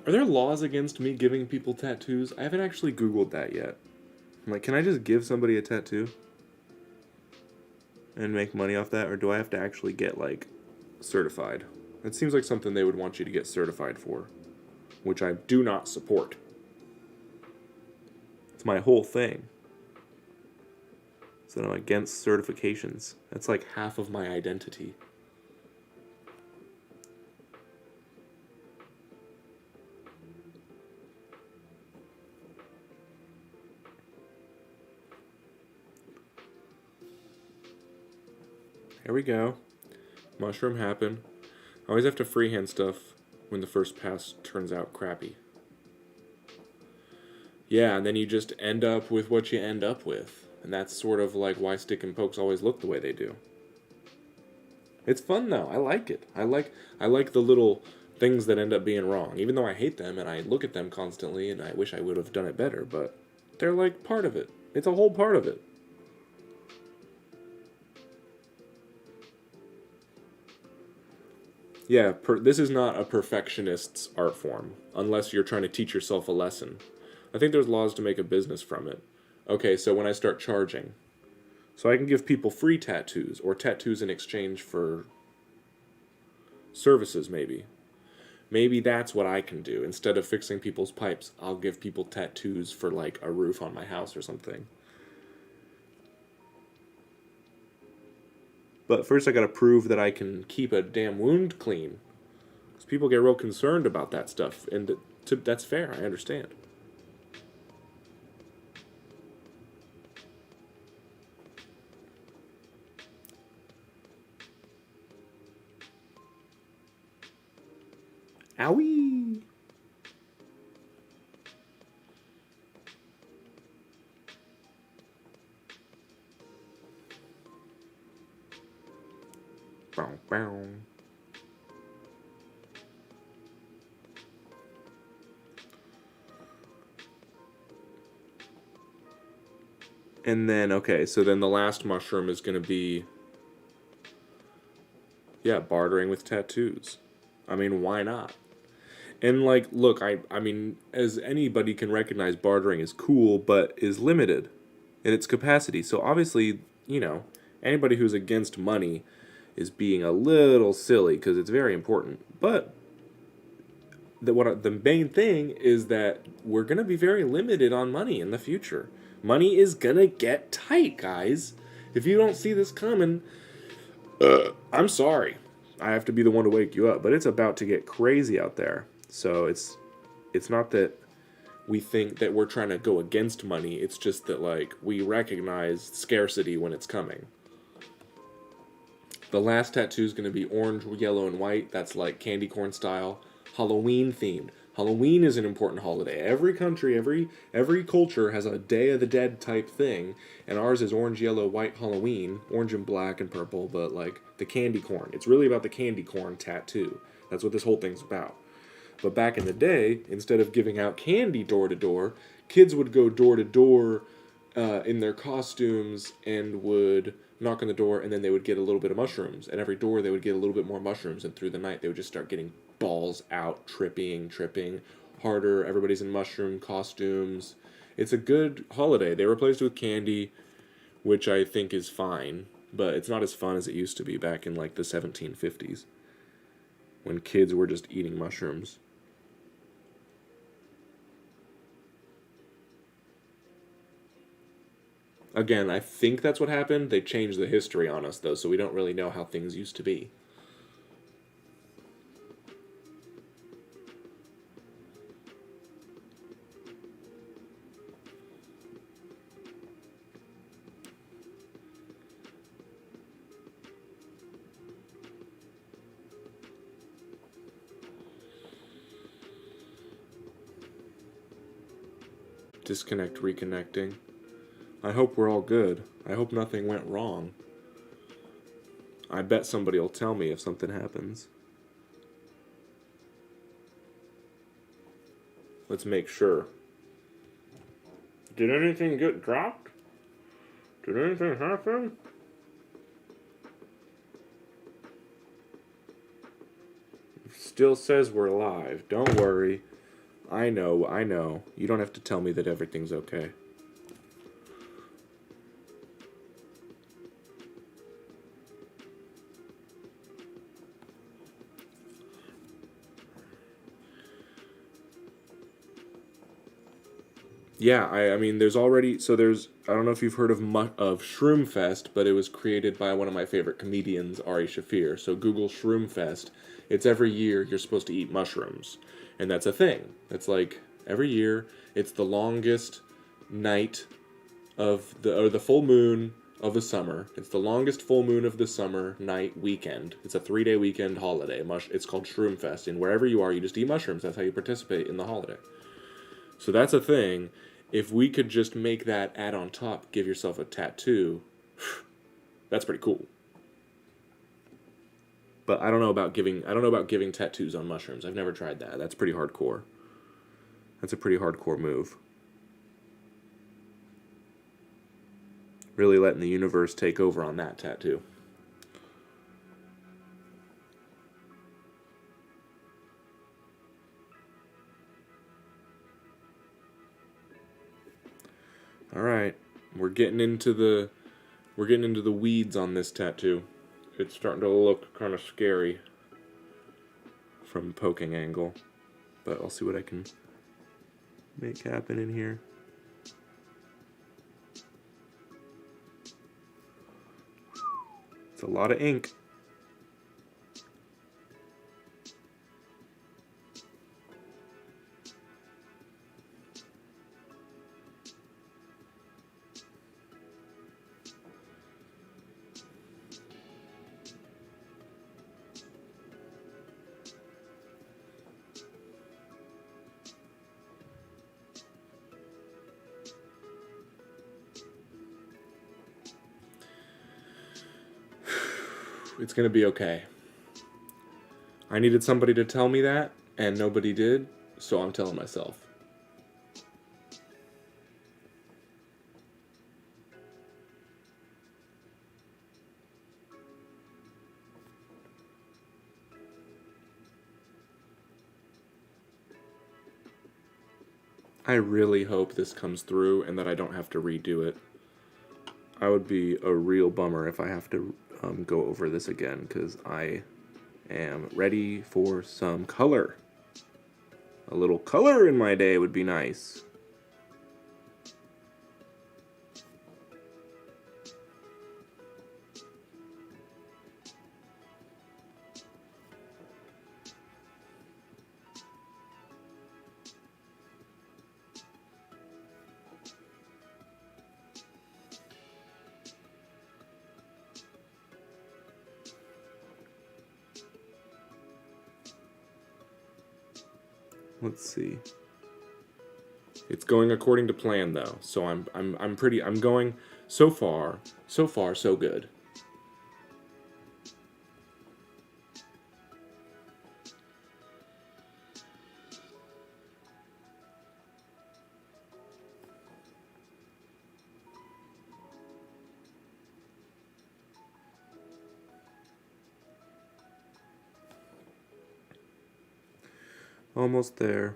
Are there laws against me giving people tattoos? I haven't actually Googled that yet. I'm like, can I just give somebody a tattoo? And make money off that? Or do I have to actually get, like, certified? It seems like something they would want you to get certified for. Which I do not support. It's my whole thing. So I'm against certifications. That's like half of my identity. Here we go. Mushroom happen. I always have to freehand stuff when the first pass turns out crappy. Yeah, and then you just end up with what you end up with. And that's sort of like why stick and pokes always look the way they do. It's fun though. I like it. I like the little things that end up being wrong. Even though I hate them and I look at them constantly and I wish I would have done it better, but they're like part of it. It's a whole part of it. Yeah, this is not a perfectionist's art form, unless you're trying to teach yourself a lesson. I think there's laws to make a business from it. Okay, so when I start charging, so I can give people free tattoos, or tattoos in exchange for services, maybe. Maybe that's what I can do. Instead of fixing people's pipes, I'll give people tattoos for, like, a roof on my house or something. But first I gotta prove that I can keep a damn wound clean. Because people get real concerned about that stuff, and that's fair, I understand. Owie! Bow, bow. And then, okay, so then the last mushroom is going to be, yeah, bartering with tattoos. I mean, why not? And, like, look, I mean, as anybody can recognize, bartering is cool, but is limited in its capacity. So obviously, you know, anybody who's against money is being a little silly because it's very important. But the main thing is that we're gonna be very limited on money in the future. Money is gonna get tight, guys. If you don't see this coming, I'm sorry. I have to be the one to wake you up, but it's about to get crazy out there. So it's not that we think that we're trying to go against money. It's just that, like, we recognize scarcity when it's coming. The last tattoo is going to be orange, yellow, and white. That's like candy corn style, Halloween themed. Halloween is an important holiday. Every country, every culture has a Day of the Dead type thing, and ours is orange, yellow, white Halloween, orange and black and purple, but like the candy corn. It's really about the candy corn tattoo. That's what this whole thing's about. But back in the day, instead of giving out candy door to door, kids would go door to door in their costumes and would knock on the door, and then they would get a little bit of mushrooms. And every door they would get a little bit more mushrooms, and through the night they would just start getting balls out, tripping harder. Everybody's in mushroom costumes. It's a good holiday. They replaced it with candy, which I think is fine, but it's not as fun as it used to be back in like the 1750s when kids were just eating mushrooms. Again, I think that's what happened. They changed the history on us, though, so we don't really know how things used to be. Disconnect, reconnecting. I hope we're all good. I hope nothing went wrong. I bet somebody will tell me if something happens. Let's make sure. Did anything get dropped? Did anything happen? It still says we're live. Don't worry. I know. You don't have to tell me that everything's okay. Yeah, I mean, there's already, so there's, I don't know if you've heard of Shroom Fest, but it was created by one of my favorite comedians, Ari Shafir. So Google Shroom Fest. It's every year you're supposed to eat mushrooms. And that's a thing. It's like every year, it's the longest night of or the full moon of the summer. It's the longest full moon of the summer night weekend. It's a 3-day weekend holiday. It's called Shroom Fest. And wherever you are, you just eat mushrooms. That's how you participate in the holiday. So that's a thing. If we could just make that add on top, give yourself a tattoo, that's pretty cool. But I don't know about giving tattoos on mushrooms. I've never tried that. That's pretty hardcore. That's a pretty hardcore move. Really letting the universe take over on that tattoo. All right, we're getting into the weeds on this tattoo. It's starting to look kind of scary from a poking angle, but I'll see what I can make happen in here. It's a lot of ink. It's gonna be okay. I needed somebody to tell me that, and nobody did, so I'm telling myself. I really hope this comes through and that I don't have to redo it. I would be a real bummer if I have to go over this again, because I am ready for some color. A little color in my day would be nice. Let's see. It's going according to plan though, so I'm going so far so good. Almost there.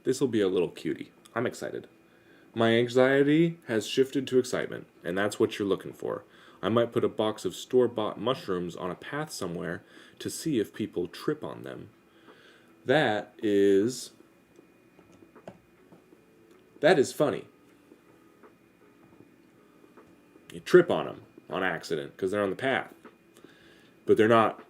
This will be a little cutie. I'm excited. My anxiety has shifted to excitement, and that's what you're looking for. I might put a box of store-bought mushrooms on a path somewhere to see if people trip on them. That is funny. You trip on them on accident because they're on the path. But they're not,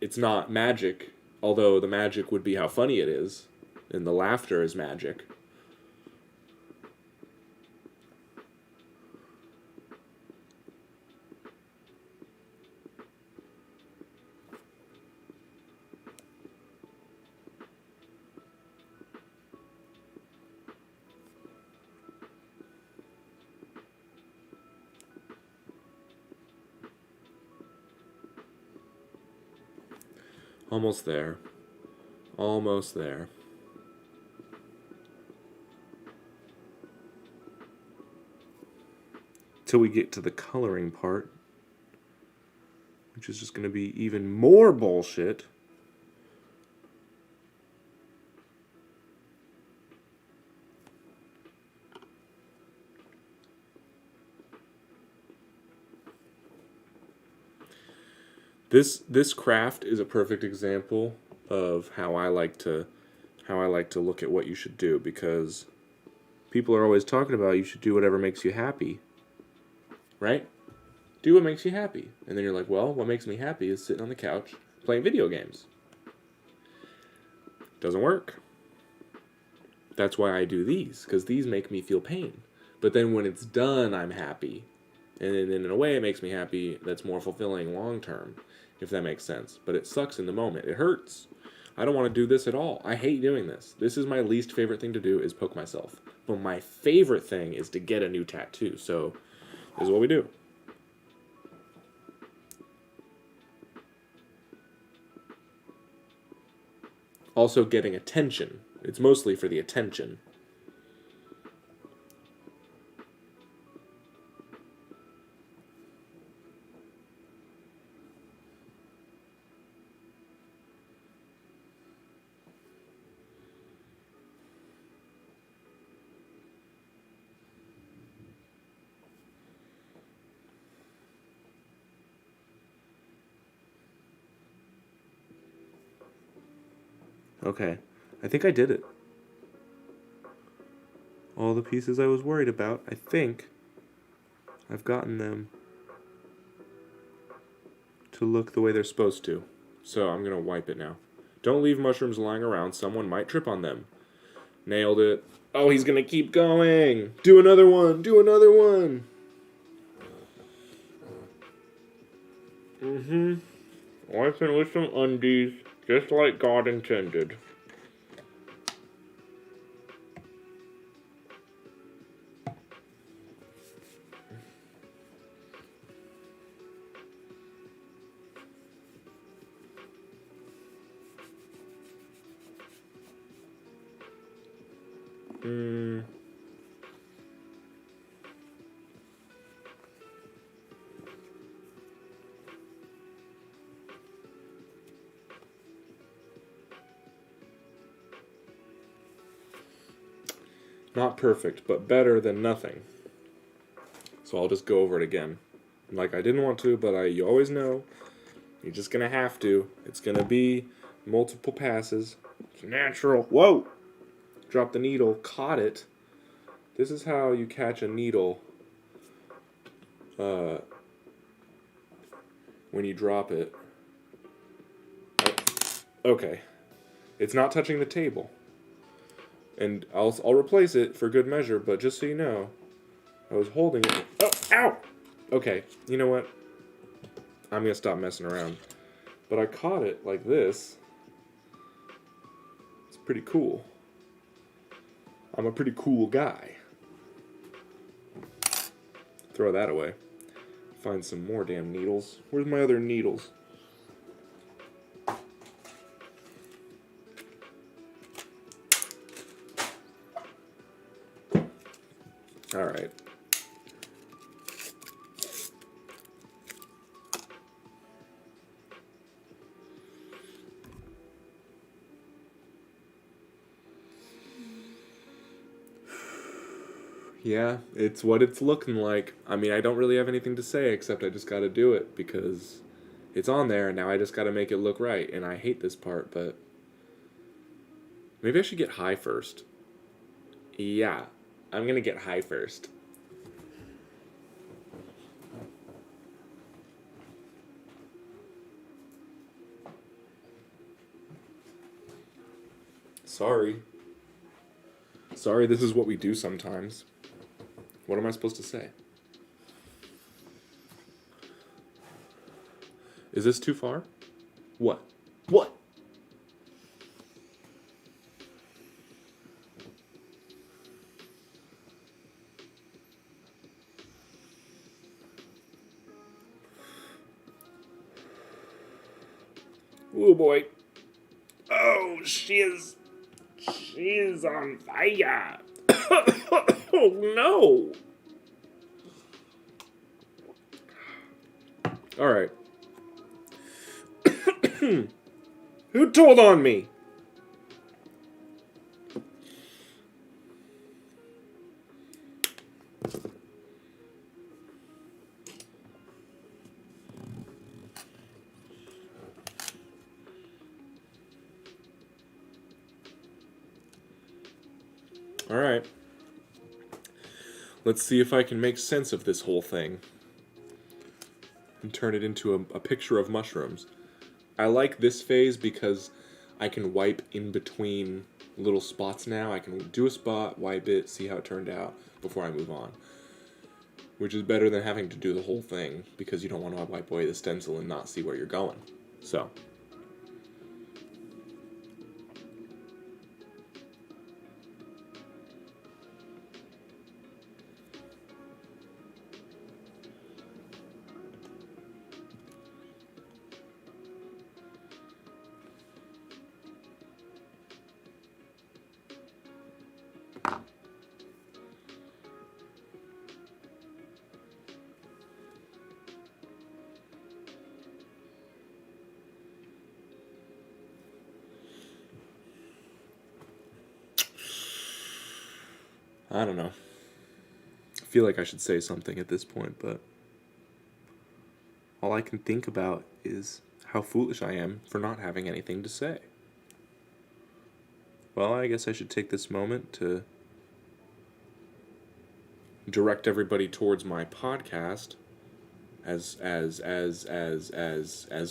it's not magic, although the magic would be how funny it is, and the laughter is magic. Almost there. Almost there. Till we get to the coloring part, which is just going to be even more bullshit. This craft is a perfect example of how I like to look at what you should do, because people are always talking about you should do whatever makes you happy. Right? Do what makes you happy. And then you're like, well, what makes me happy is sitting on the couch playing video games. Doesn't work. That's why I do these, because these make me feel pain. But then when it's done, I'm happy. And then in a way, it makes me happy. That's more fulfilling long term, if that makes sense. But it sucks in the moment. It hurts. I don't want to do this at all. I hate doing this. This is my least favorite thing to do, is poke myself. But my favorite thing is to get a new tattoo. So this is what we do. Also getting attention. It's mostly for the attention. Okay. I think I did it. All the pieces I was worried about, I think I've gotten them to look the way they're supposed to. So I'm going to wipe it now. Don't leave mushrooms lying around. Someone might trip on them. Nailed it. Oh, he's going to keep going. Do another one. Do another one. Wiping with some undies, just like God intended. Not perfect, but better than nothing. So I'll just go over it again. Like I didn't want to, but you always know. You're just going to have to. It's going to be multiple passes. It's natural. Whoa! Dropped the needle. Caught it. This is how you catch a needle when you drop it. Okay. It's not touching the table. And I'll replace it for good measure, but just so you know, I was holding it. Oh, ow! Okay, you know what? I'm going to stop messing around. But I caught it like this. It's pretty cool. I'm a pretty cool guy. Throw that away. Find some more damn needles. Where's my other needles? Alright. Yeah, it's what it's looking like. I mean, I don't really have anything to say except I just gotta do it because it's on there and now I just gotta make it look right. And I hate this part, but maybe I should get high first. Yeah, I'm gonna get high first. Sorry. Sorry, this is what we do sometimes. What am I supposed to say? Is this too far? What? What? Oh boy. Oh, she is on fire. Oh no. All right. Who told on me? All right. Let's see if I can make sense of this whole thing and turn it into a picture of mushrooms. I like this phase because I can wipe in between little spots now. I can do a spot, wipe it, see how it turned out before I move on. Which is better than having to do the whole thing because you don't want to wipe away the stencil and not see where you're going. So. I don't know. I feel like I should say something at this point, but all I can think about is how foolish I am for not having anything to say. Well, I guess I should take this moment to direct everybody towards my podcast. As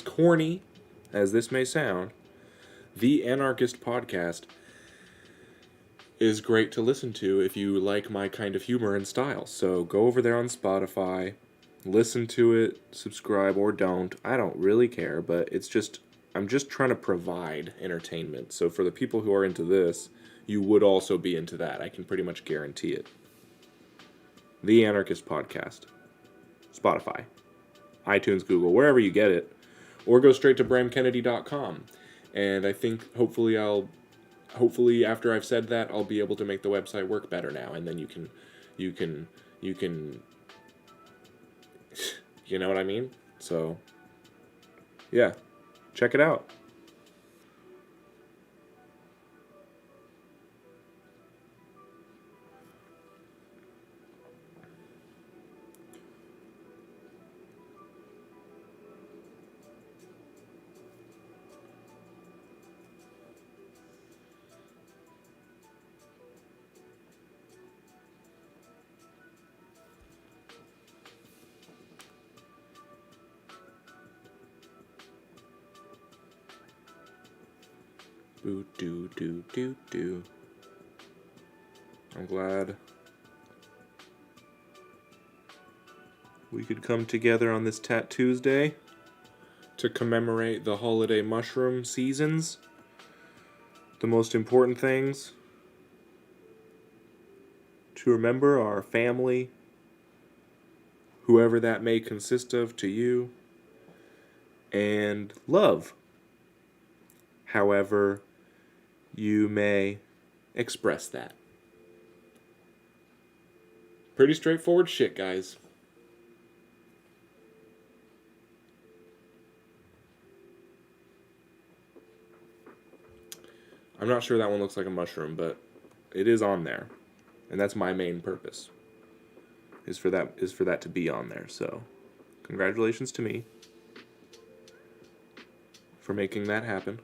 corny as this may sound, the Anarchist Podcast is great to listen to if you like my kind of humor and style. So go over there on Spotify, listen to it, subscribe or don't. I don't really care, but I'm just trying to provide entertainment. So for the people who are into this, you would also be into that. I can pretty much guarantee it. The Anarchist Podcast. Spotify, iTunes, Google, wherever you get it. Or go straight to bramkennedy.com. And I think hopefully after I've said that, I'll be able to make the website work better now. And then you can, you know what I mean? So, yeah, check it out. Boo doo doo doo doo. I'm glad we could come together on this Tat Tuesday to commemorate the holiday mushroom seasons. The most important things to remember are family, whoever that may consist of to you, and love. However you may express that. Pretty straightforward shit, guys. I'm not sure that one looks like a mushroom, but it is on there. And that's my main purpose. Is for that to be on there. So, congratulations to me for making that happen.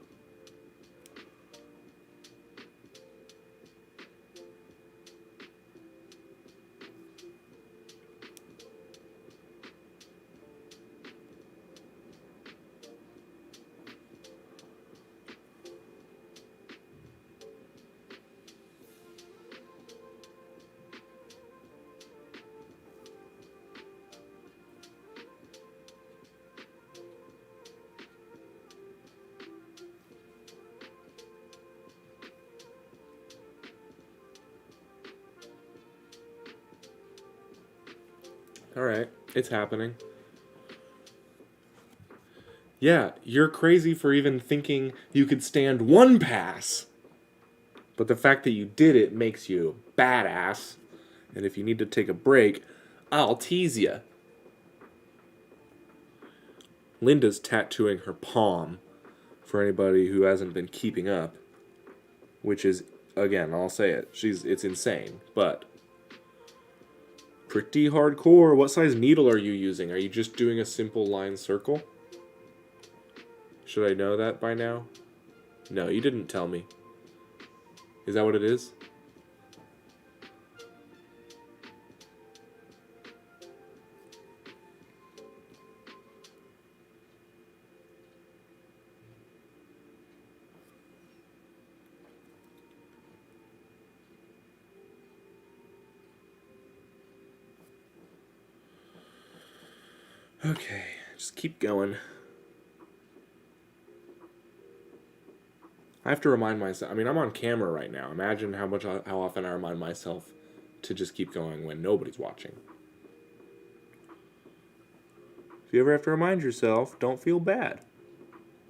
Alright, it's happening. Yeah, you're crazy for even thinking you could stand one pass. But the fact that you did it makes you badass. And if you need to take a break, I'll tease you. Linda's tattooing her palm, for anybody who hasn't been keeping up. Which is, again, I'll say it, it's insane, but pretty hardcore. What size needle are you using? Are you just doing a simple line circle? Should I know that by now? No, you didn't tell me. Is that what it is? Okay, just keep going. I have to remind myself. I mean, I'm on camera right now. Imagine how often I remind myself to just keep going when nobody's watching. If you ever have to remind yourself, don't feel bad.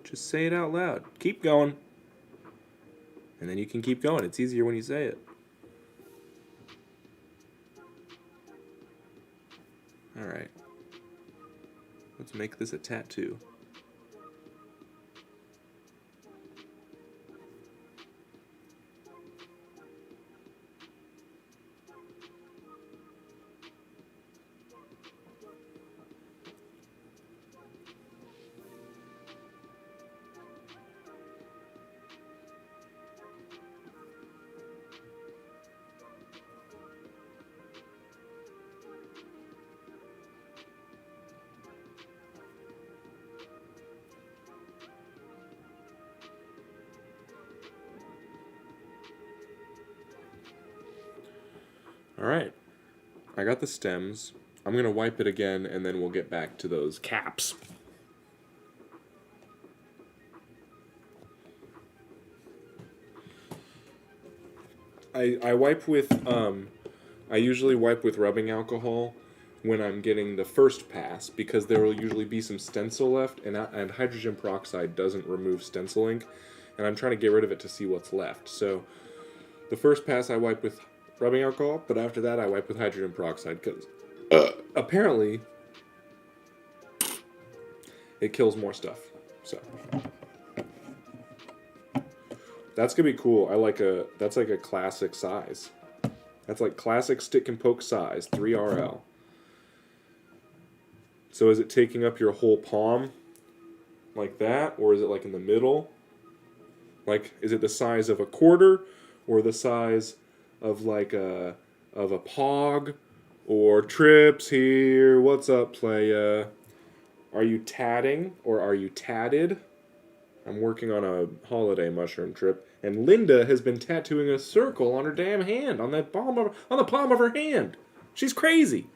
Just say it out loud. Keep going. And then you can keep going. It's easier when you say it. Alright. Let's make this a tattoo. Alright. I got the stems. I'm going to wipe it again, and then we'll get back to those caps. I wipe with, I usually wipe with rubbing alcohol when I'm getting the first pass, because there will usually be some stencil left, and hydrogen peroxide doesn't remove stencil ink, and I'm trying to get rid of it to see what's left. So the first pass I wipe with rubbing alcohol, but after that I wipe with hydrogen peroxide, because apparently it kills more stuff. So that's gonna be cool. That's like a classic size. That's like classic stick and poke size, 3RL. So is it taking up your whole palm like that, or is it like in the middle? Like, is it the size of a quarter, or the size of like a pog, or Trips here? What's up, playa? Are you tatting or are you tatted? I'm working on a holiday mushroom trip, and Linda has been tattooing a circle on her damn hand, on the palm of her hand. She's crazy.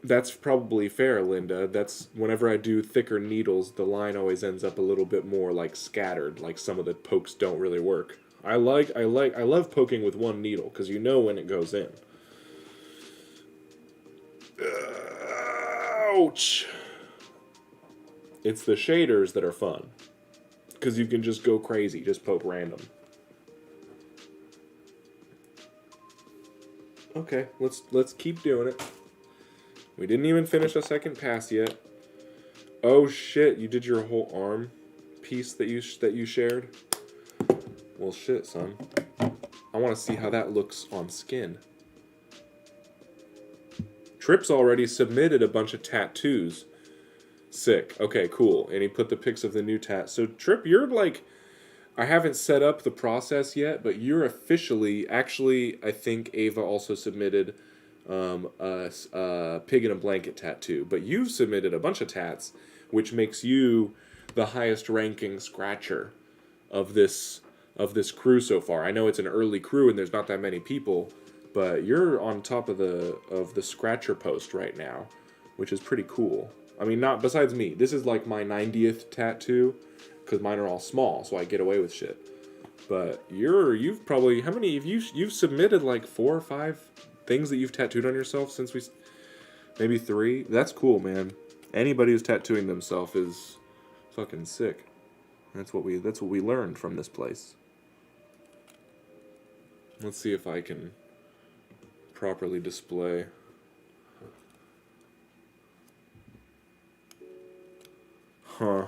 That's probably fair, Linda. That's whenever I do thicker needles, the line always ends up a little bit more like scattered, like some of the pokes don't really work. I love poking with one needle because you know when it goes in. Ouch. It's the shaders that are fun, because you can just go crazy, just poke random. Okay, let's keep doing it. We didn't even finish a second pass yet. Oh shit, you did your whole arm piece that you shared? Well shit, son. I want to see how that looks on skin. Trips already submitted a bunch of tattoos. Sick. Okay, cool. And he put the pics of the new tat. So Trip, you're like, I haven't set up the process yet, but you're officially, actually, I think Ava also submitted a pig in a blanket tattoo, but you've submitted a bunch of tats, which makes you the highest ranking scratcher of this crew so far. I know it's an early crew and there's not that many people, but you're on top of the scratcher post right now, which is pretty cool. I mean, not besides me. This is like my 90th tattoo, because mine are all small, so I get away with shit. But you've probably, how many you've submitted like 4 or 5 things that you've tattooed on yourself since maybe 3. That's cool, man. Anybody who's tattooing themselves is fucking sick. That's what we learned from this place. Let's see if I can properly display. Huh.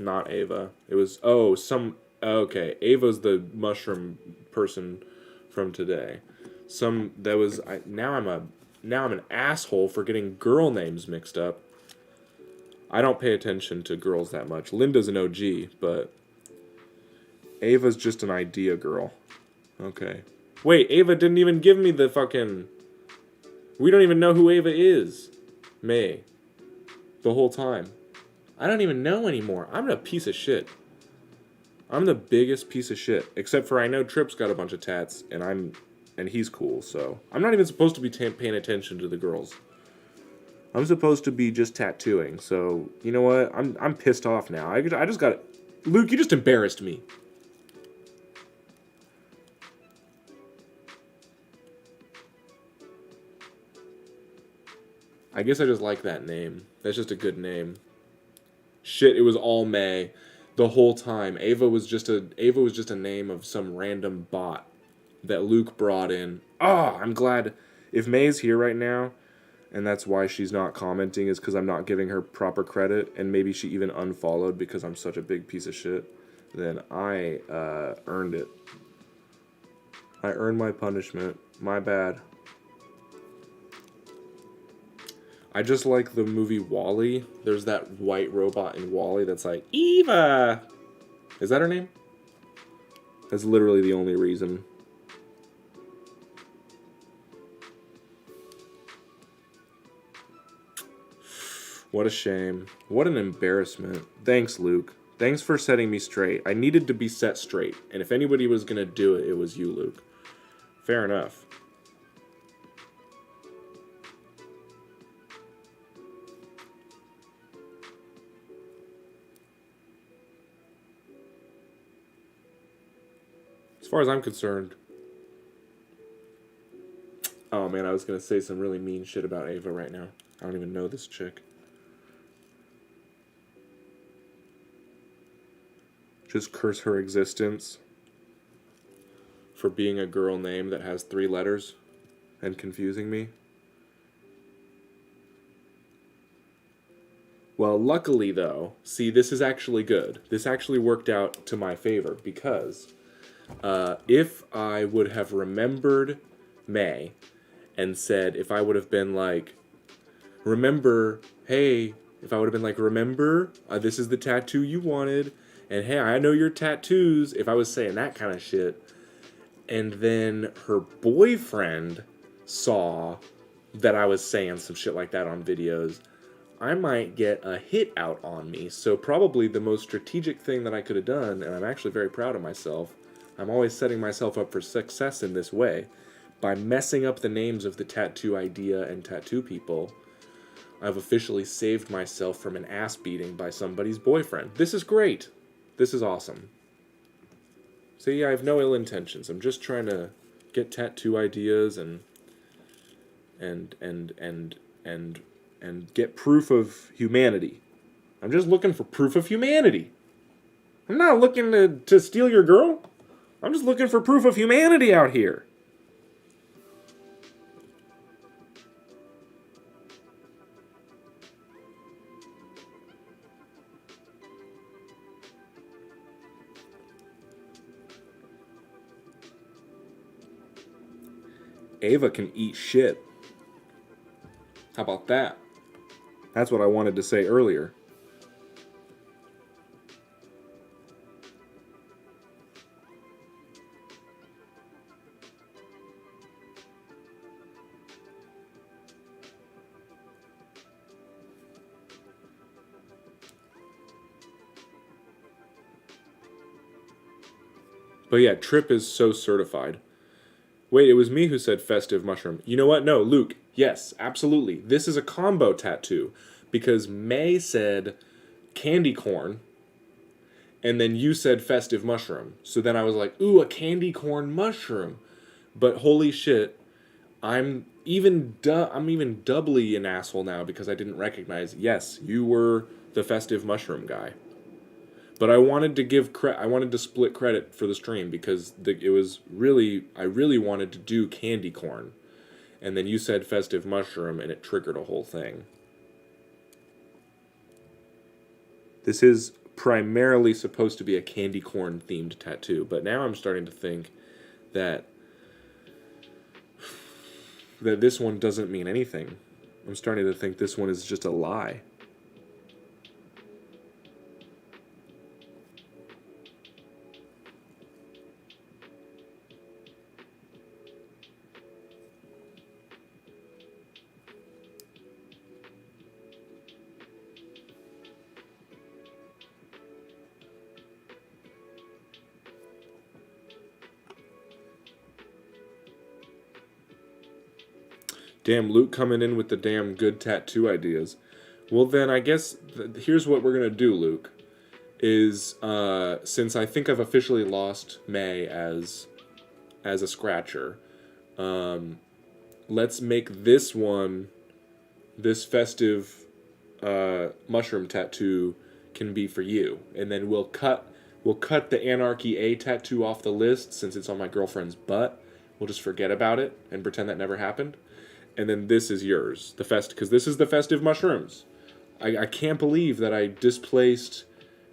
Not Ava. It was, okay, Ava's the mushroom person from today. Now I'm an asshole for getting girl names mixed up. I don't pay attention to girls that much. Linda's an OG, but Ava's just an idea girl. Okay. Wait, Ava didn't even give me the fucking... We don't even know who Ava is. May. The whole time. I don't even know anymore. I'm a piece of shit. I'm the biggest piece of shit. Except for I know Trip's got a bunch of tats, and he's cool, so... I'm not even supposed to be paying attention to the girls. I'm supposed to be just tattooing, so... You know what? I'm pissed off now. I just got... Luke, you just embarrassed me. I guess I just like that name. That's just a good name. Shit, it was all May the whole time. Ava was just a name of some random bot that Luke brought in. I'm glad if May's here right now, and that's why she's not commenting, is because I'm not giving her proper credit, and maybe she even unfollowed because I'm such a big piece of shit. Then I earned it. I earned my punishment. My bad. I just like the movie WALL-E. There's that white robot in WALL-E that's like, Eva! Is that her name? That's literally the only reason. What a shame. What an embarrassment. Thanks, Luke. Thanks for setting me straight. I needed to be set straight. And if anybody was going to do it, it was you, Luke. Fair enough. As far as I'm concerned... Oh, man, I was going to say some really mean shit about Ava right now. I don't even know this chick. Just curse her existence for being a girl name that has 3 letters and confusing me. Well, luckily, though, see, this is actually good. This actually worked out to my favor because if I would have remembered May and said, if I would have been like, remember, hey, if I would have been like, remember, this is the tattoo you wanted, and hey, I know your tattoos, if I was saying that kind of shit, and then her boyfriend saw that I was saying some shit like that on videos, I might get a hit out on me. So probably the most strategic thing that I could have done, and I'm actually very proud of myself, I'm always setting myself up for success in this way, by messing up the names of the tattoo idea and tattoo people, I've officially saved myself from an ass beating by somebody's boyfriend. This is great. This is awesome. So yeah, I have no ill intentions. I'm just trying to get tattoo ideas and get proof of humanity. I'm just looking for proof of humanity. I'm not looking to steal your girl. I'm just looking for proof of humanity out here. Ava can eat shit. How about that? That's what I wanted to say earlier. But yeah, Trip is so certified. Wait, it was me who said festive mushroom. You know what? No, Luke. Yes, absolutely. This is a combo tattoo. Because May said candy corn, and then you said festive mushroom. So then I was like, ooh, a candy corn mushroom. But holy shit, I'm even doubly an asshole now because I didn't recognize, yes, you were the festive mushroom guy. But I wanted to give I wanted to split credit for the stream because it was really, I really wanted to do candy corn. And then you said festive mushroom and it triggered a whole thing. This is primarily supposed to be a candy corn themed tattoo, but now I'm starting to think that this one doesn't mean anything. I'm starting to think this one is just a lie. Damn, Luke coming in with the damn good tattoo ideas. Well, then I guess here's what we're going to do, Luke. Is, since I think I've officially lost May as a scratcher, let's make this one, this festive mushroom tattoo can be for you. And then we'll cut the Anarchy A tattoo off the list since it's on my girlfriend's butt. We'll just forget about it and pretend that never happened. And then this is yours, because this is the festive mushrooms. I can't believe that I displaced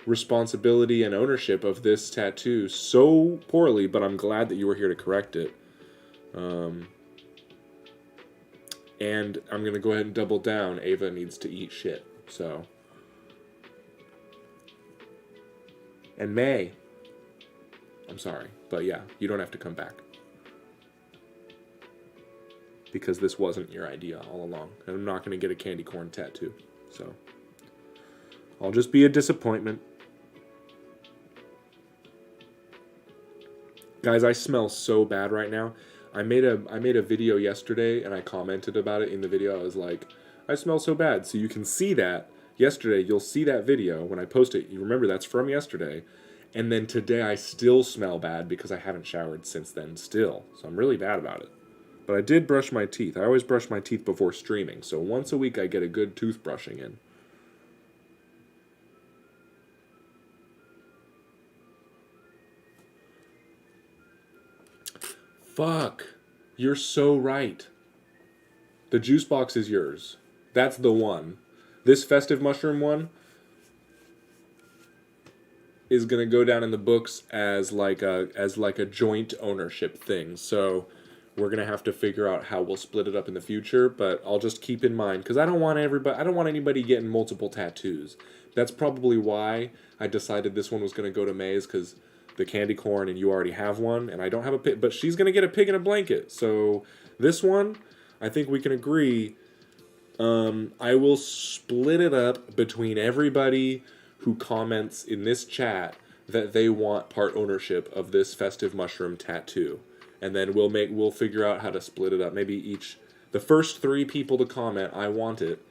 responsibility and ownership of this tattoo so poorly, but I'm glad that you were here to correct it. And I'm going to go ahead and double down. Ava needs to eat shit, so. And May, I'm sorry, but yeah, you don't have to come back. Because this wasn't your idea all along. And I'm not going to get a candy corn tattoo. So, I'll just be a disappointment. Guys, I smell so bad right now. I made a video yesterday and I commented about it in the video. I was like, I smell so bad. So you can see that yesterday. You'll see that video when I post it. You remember that's from yesterday. And then today I still smell bad because I haven't showered since then still. So I'm really bad about it. But I did brush my teeth. I always brush my teeth before streaming. So once a week I get a good toothbrushing in. Fuck. You're so right. The juice box is yours. That's the one. This festive mushroom one is gonna go down in the books as like a joint ownership thing. So we're gonna have to figure out how we'll split it up in the future. But I'll just keep in mind because I don't want anybody getting multiple tattoos. That's probably why I decided this one was gonna go to Maze because the candy corn and you already have one and I don't have a pig, but she's gonna get a pig in a blanket. So this one, I think we can agree. I will split it up between everybody who comments in this chat that they want part ownership of this festive mushroom tattoo, and then we'll figure out how to split it up. Maybe the first 3 people to comment I want it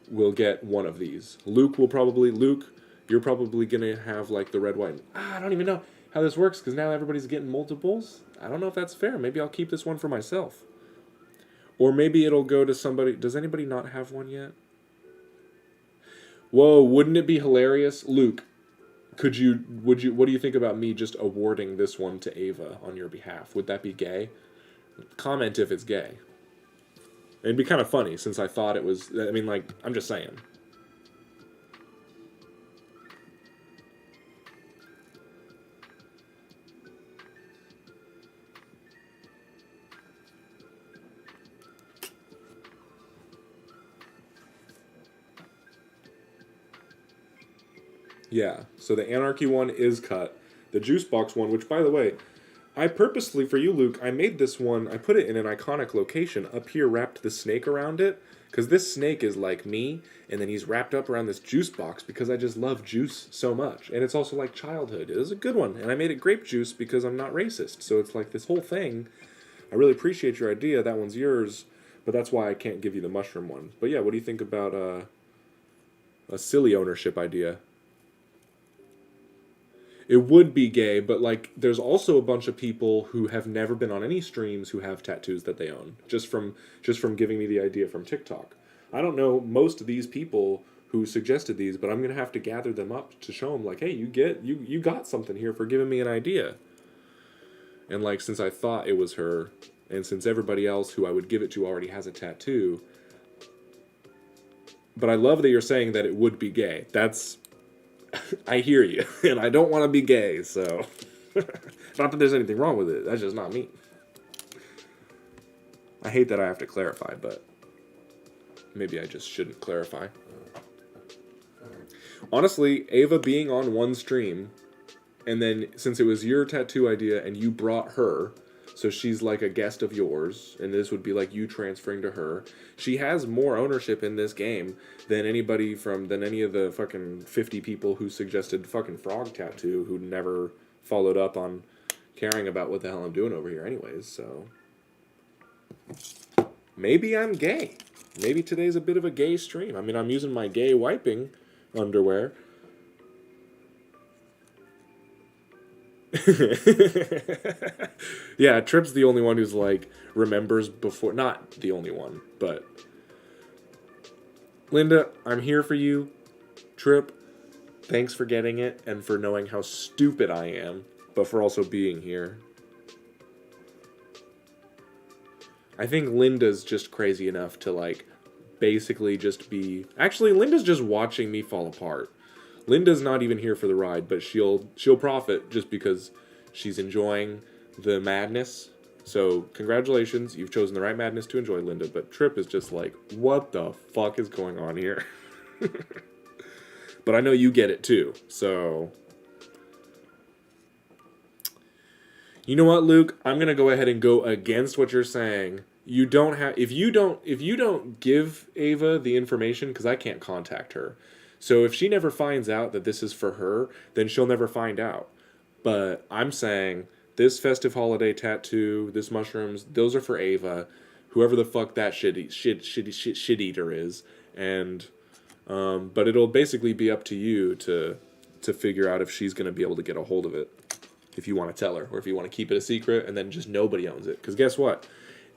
will get one of these. Luke, you're probably gonna have like the red, white. I don't even know how this works because now everybody's getting multiples. I don't know if that's fair. Maybe I'll keep this one for myself. Or maybe it'll go to somebody. Does anybody not have one yet? Whoa, wouldn't it be hilarious? Luke, what do you think about me just awarding this one to Ava on your behalf? Would that be gay? Comment if it's gay. It'd be kind of funny since I thought it was, I mean, like, I'm just saying. Yeah, so the Anarchy one is cut. The Juice Box one, which, by the way, I purposely, for you, Luke, I made this one, I put it in an iconic location. Up here, wrapped the snake around it, because this snake is like me, and then he's wrapped up around this juice box, because I just love juice so much. And it's also like childhood. It is a good one, and I made it grape juice because I'm not racist. So it's like this whole thing. I really appreciate your idea. That one's yours, but that's why I can't give you the mushroom one. But yeah, what do you think about a silly ownership idea? It would be gay, but like there's also a bunch of people who have never been on any streams who have tattoos that they own just from giving me the idea from TikTok. I don't know most of these people who suggested these, but I'm going to have to gather them up to show them like, "Hey, you got something here for giving me an idea." And like since I thought it was her and since everybody else who I would give it to already has a tattoo, but I love that you're saying that it would be gay. That's I hear you, and I don't want to be gay, so... Not that there's anything wrong with it, that's just not me. I hate that I have to clarify, but... maybe I just shouldn't clarify. Honestly, Ava being on one stream, and then since it was your tattoo idea and you brought her, so she's like a guest of yours, and this would be like you transferring to her. She has more ownership in this game than any of the fucking 50 people who suggested fucking frog tattoo who never followed up on caring about what the hell I'm doing over here anyways, so. Maybe I'm gay. Maybe today's a bit of a gay stream. I mean, I'm using my gay wiping underwear. Yeah, Trip's the only one who's like remembers before, not the only one, but Linda, I'm here for you. Trip, thanks for getting it and for knowing how stupid I am, but for also being here. I think Linda's just crazy enough to like basically just be, actually Linda's just watching me fall apart. Linda's not even here for the ride, but she'll profit just because she's enjoying the madness. So congratulations, you've chosen the right madness to enjoy, Linda. But Trip is just like, what the fuck is going on here? But I know you get it too. So you know what, Luke? I'm gonna go ahead and go against what you're saying. You don't have if you don't give Ava the information, because I can't contact her. So if she never finds out that this is for her, then she'll never find out. But I'm saying this festive holiday tattoo, this mushrooms, those are for Ava, whoever the fuck that shit eater is, and but it'll basically be up to you to figure out if she's gonna be able to get a hold of it, if you want to tell her, or if you want to keep it a secret and then just nobody owns it. Because guess what?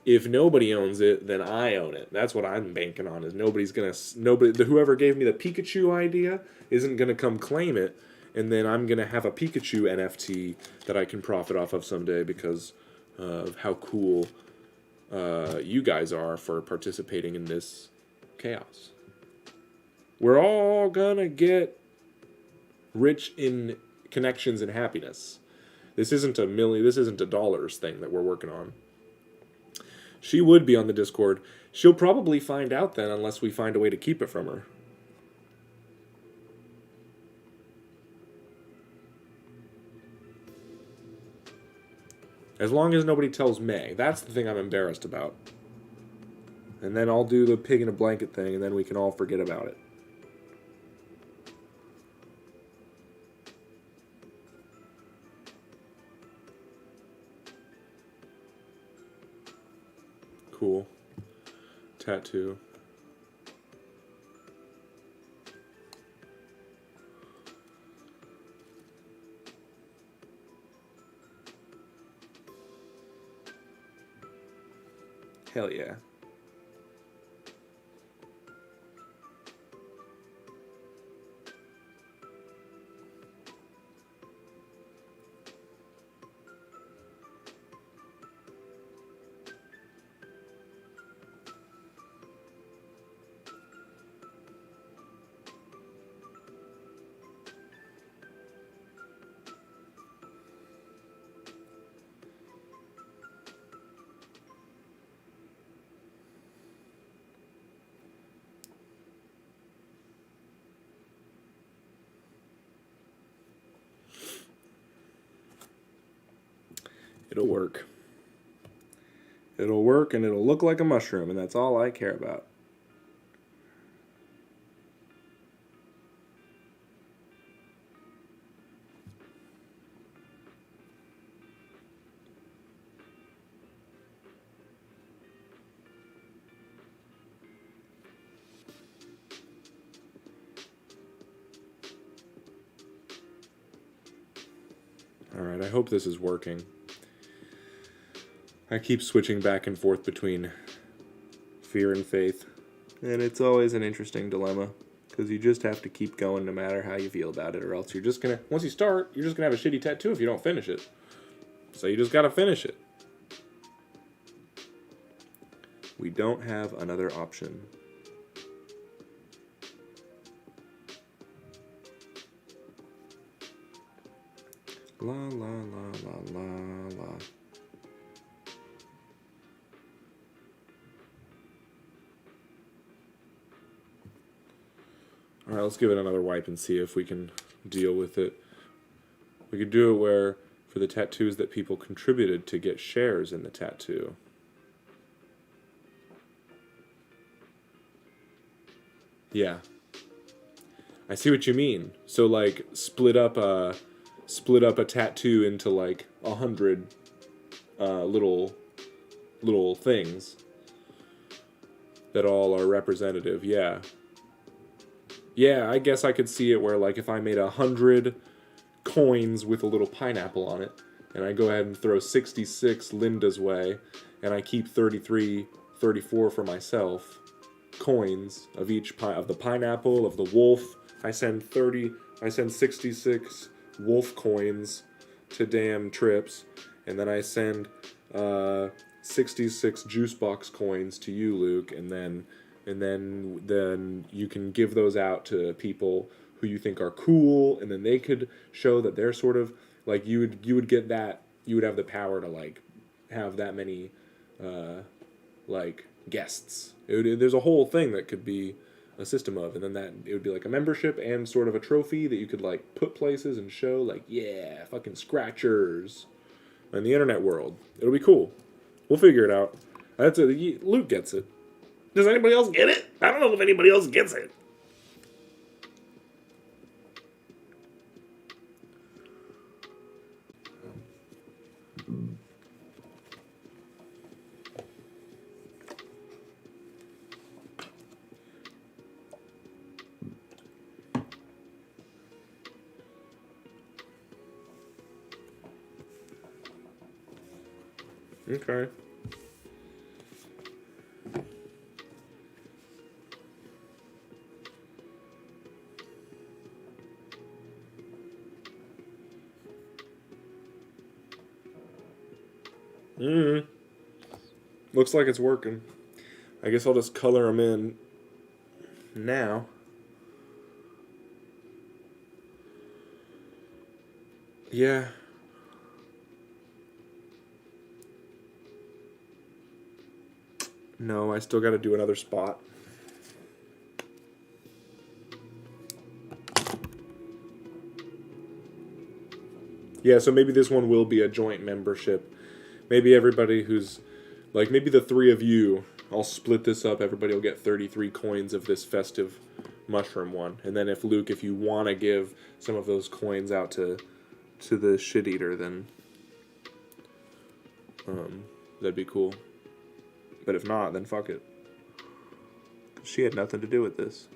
If nobody owns it, then I own it. That's what I'm banking on. Is whoever gave me the Pikachu idea isn't gonna come claim it, and then I'm gonna have a Pikachu NFT that I can profit off of someday because of how cool you guys are for participating in this chaos. We're all gonna get rich in connections and happiness. This isn't a dollars thing that we're working on. She would be on the Discord. She'll probably find out then, unless we find a way to keep it from her. As long as nobody tells May. That's the thing I'm embarrassed about. And then I'll do the pig in a blanket thing, and then we can all forget about it. Cool. Tattoo. Hell yeah. It'll work. It'll work and it'll look like a mushroom, and that's all I care about. Alright, I hope this is working. I keep switching back and forth between fear and faith, and it's always an interesting dilemma, because you just have to keep going no matter how you feel about it, or else you're just gonna, once you start, you're just gonna have a shitty tattoo if you don't finish it. So you just gotta finish it. We don't have another option. La la la la la la. Alright, let's give it another wipe and see if we can deal with it. We could do it where, for the tattoos that people contributed to get shares in the tattoo. Yeah. I see what you mean. So, like, split up a tattoo into, like, 100 little things that all are representative. Yeah. Yeah, I guess I could see it where, like, if I made 100 coins with a little pineapple on it, and I go ahead and throw 66 Linda's way, and I keep 33, 34 for myself, coins of each of the pineapple, of the wolf. I send 66 wolf coins to damn Trips, and then I send 66 juice box coins to you, Luke, and then you can give those out to people who you think are cool, and then they could show that they're sort of like, you would get that, you would have the power to, like, have that many like guests. There's a whole thing that could be a system of, and then that it would be like a membership and sort of a trophy that you could, like, put places and show, like, yeah, fucking scratchers in the internet world. It'll be cool. We'll figure it out. That's it. Luke gets it. Does anybody else get it? I don't know if anybody else gets it. Okay. Looks like it's working. I guess I'll just color them in now. Yeah. No, I still got to do another spot. Yeah, so maybe this one will be a joint membership. Maybe everybody who's, like, maybe the three of you, I'll split this up. Everybody will get 33 coins of this festive mushroom one. And then if Luke, if you want to give some of those coins out to the shit eater, then that'd be cool. But if not, then fuck it. She had nothing to do with this.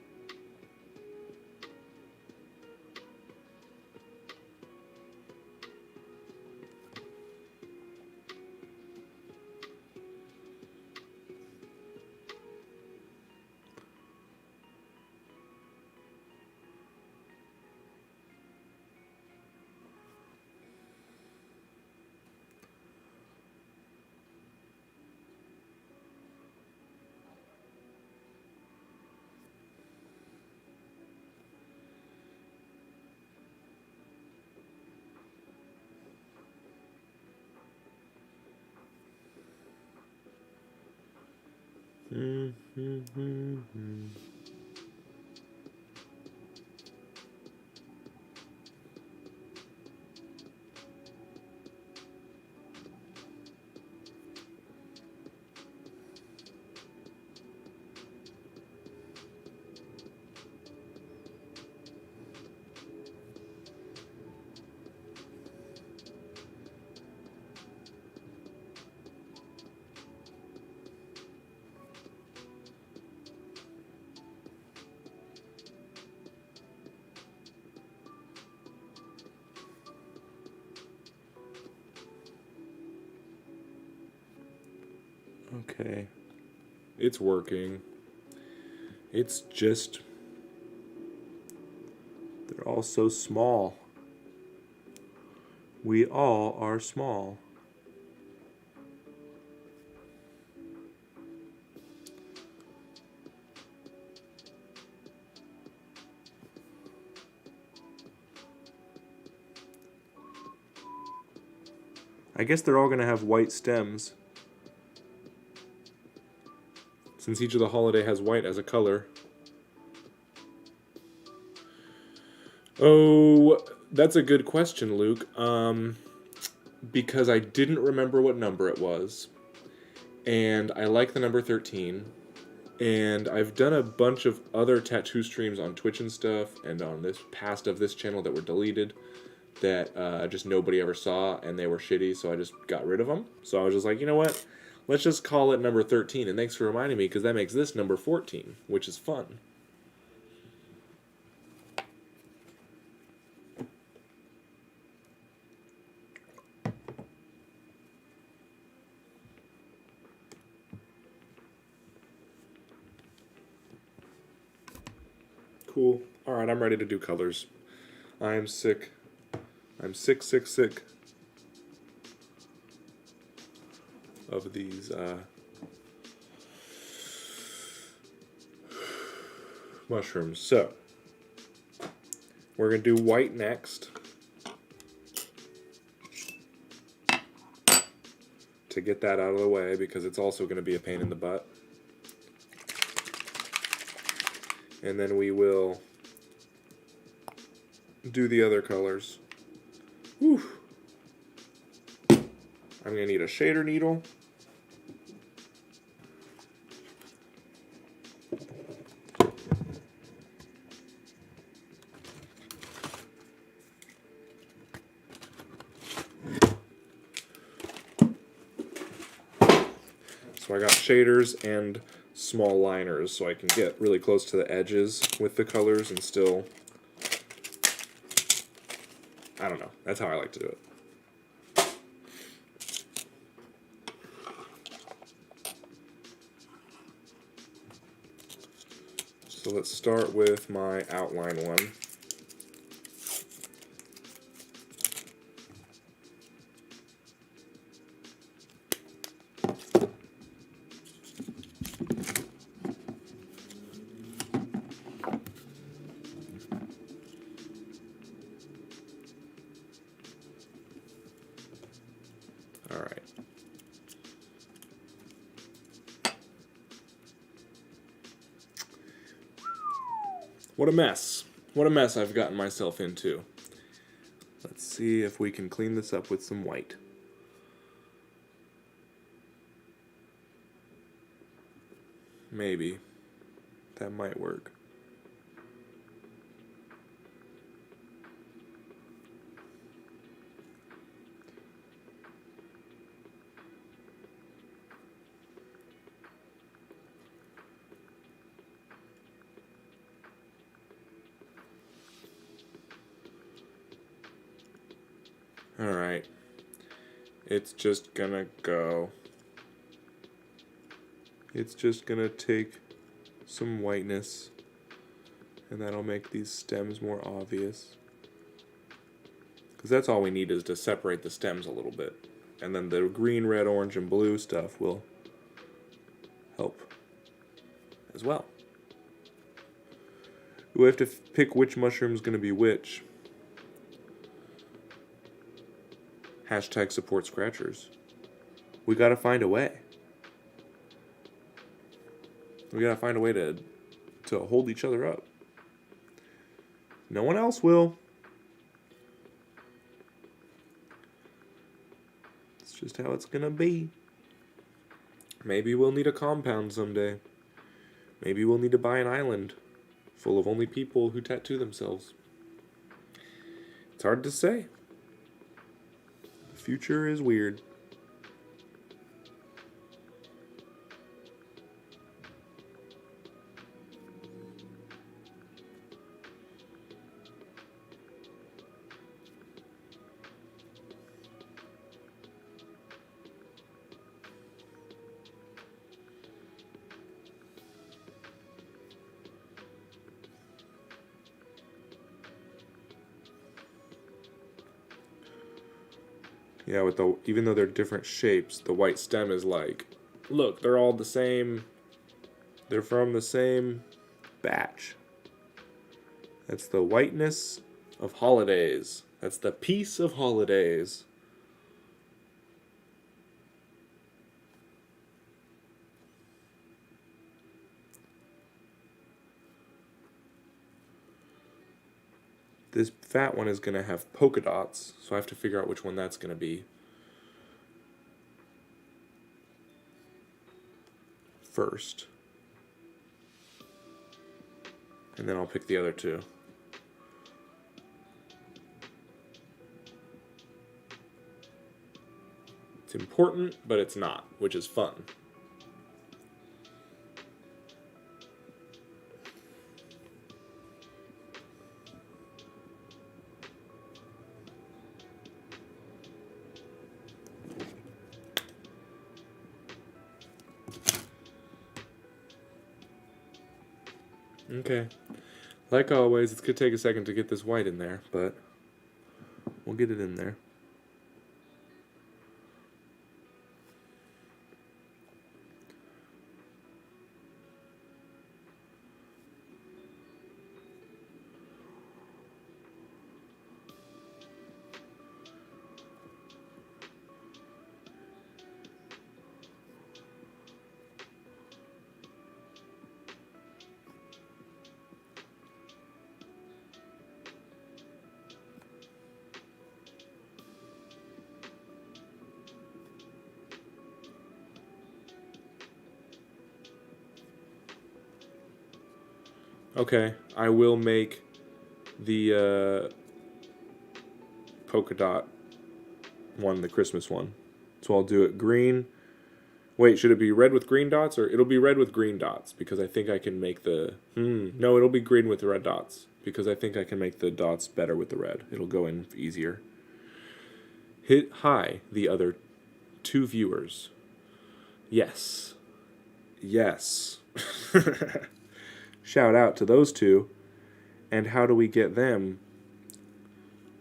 Okay. It's working. It's just... they're all so small. We all are small. I guess they're all going to have white stems. Since each of the holiday has white as a color. Oh, that's a good question, Luke. Because I didn't remember what number it was. And I like the number 13. And I've done a bunch of other tattoo streams on Twitch and stuff, and on this past of this channel that were deleted, that just nobody ever saw, and they were shitty, so I just got rid of them. So I was just like, you know what? Let's just call it number 13, and thanks for reminding me, because that makes this number 14, which is fun. Cool. Alright, I'm ready to do colors. I'm sick. I'm sick, sick, sick of these mushrooms. So, we're going to do white next. To get that out of the way, because it's also going to be a pain in the butt. And then we will do the other colors. Whew. I'm going to need a shader needle. So I got shaders and small liners so I can get really close to the edges with the colors and still, I don't know, that's how I like to do it. So let's start with my outline one. All right. What a mess. What a mess I've gotten myself into. Let's see if we can clean this up with some white. Maybe. That might work. Alright. It's just gonna go. It's just gonna take some whiteness, and that'll make these stems more obvious. Because that's all we need is to separate the stems a little bit. And then the green, red, orange, and blue stuff will help as well. We have to pick which mushroom's gonna be which. Hashtag support scratchers. We gotta find a way. We gotta find a way to hold each other up. No one else will. It's just how it's gonna be. Maybe we'll need a compound someday. Maybe we'll need to buy an island full of only people who tattoo themselves. It's hard to say. The future is weird. Yeah, with even though they're different shapes, the white stem is like, look, they're all the same. They're from the same batch. That's the whiteness of holidays. That's the peace of holidays. This fat one is going to have polka dots, so I have to figure out which one that's going to be first. And then I'll pick the other two. It's important, but it's not, which is fun. Okay. Like always, it's going to take a second to get this white in there, but we'll get it in there. Okay, I will make the polka dot one, the Christmas one. So I'll do it green. Wait, should it be red with green dots? Or it'll be red with green dots, because I think I can make the... No, it'll be green with the red dots, because I think I can make the dots better with the red. It'll go in easier. Hit hi, the other 2 viewers. Yes. Yes. shout out to those two. And how do we get them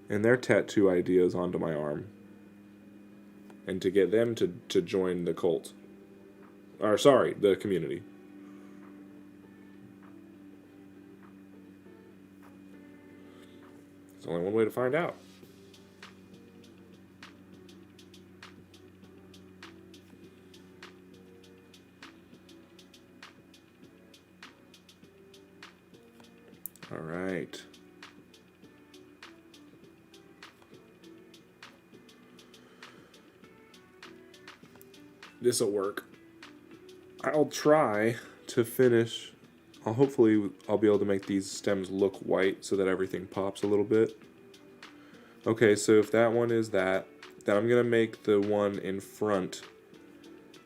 and their tattoo ideas onto my arm? And to get them to join the cult. Or, sorry, the community. There's only one way to find out. All right. This'll work. I'll try to finish. Hopefully I'll be able to make these stems look white so that everything pops a little bit. Okay, so if that one is that, then I'm going to make the one in front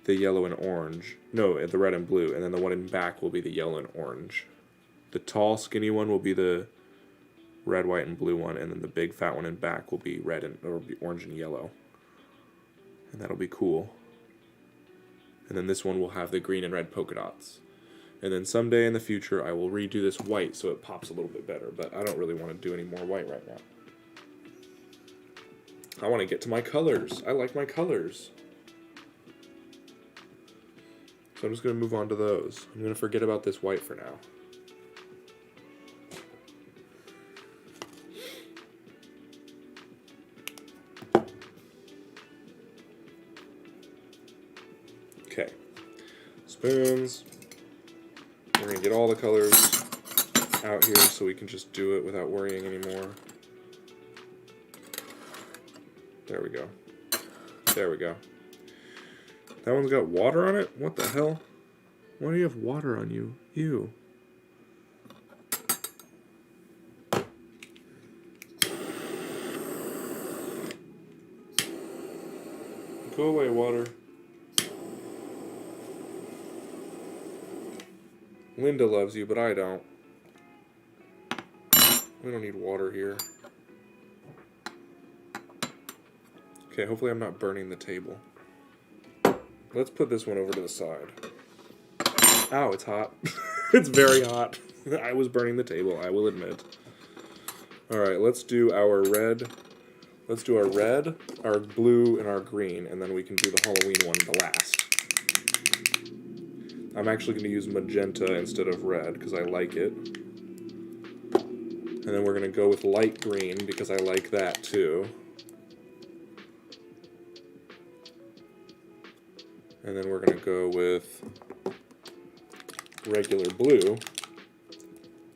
the yellow and orange. No, the red and blue, and then the one in back will be the yellow and orange. The tall, skinny one will be the red, white, and blue one, and then the big, fat one in back will be red and or be orange and yellow. And that'll be cool. And then this one will have the green and red polka dots. And then someday in the future, I will redo this white so it pops a little bit better. But I don't really want to do any more white right now. I want to get to my colors. I like my colors. So I'm just going to move on to those. I'm going to forget about this white for now. Okay. Spoons. We're going to get all the colors out here so we can just do it without worrying anymore. There we go. There we go. That one's got water on it? What the hell? Why do you have water on you? Ew. Go away, water. Linda loves you, but I don't. We don't need water here. Okay, hopefully I'm not burning the table. Let's put this one over to the side. Ow, it's hot. It's very hot. I was burning the table, I will admit. Alright, let's do our red. Let's do our red, our blue, and our green, and then we can do the Halloween one the last. I'm actually going to use magenta instead of red, because I like it. And then we're going to go with light green, because I like that too. And then we're going to go with regular blue,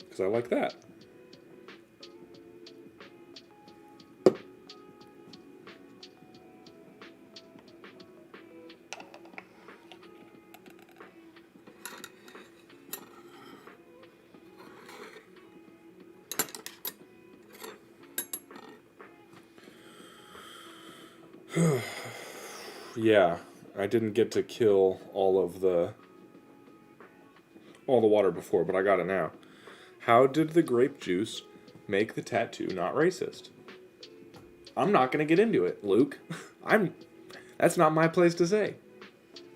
because I like that. Yeah, I didn't get to kill all the water before, but I got it now. How did the grape juice make the tattoo not racist? I'm not going to get into it, Luke. That's not my place to say.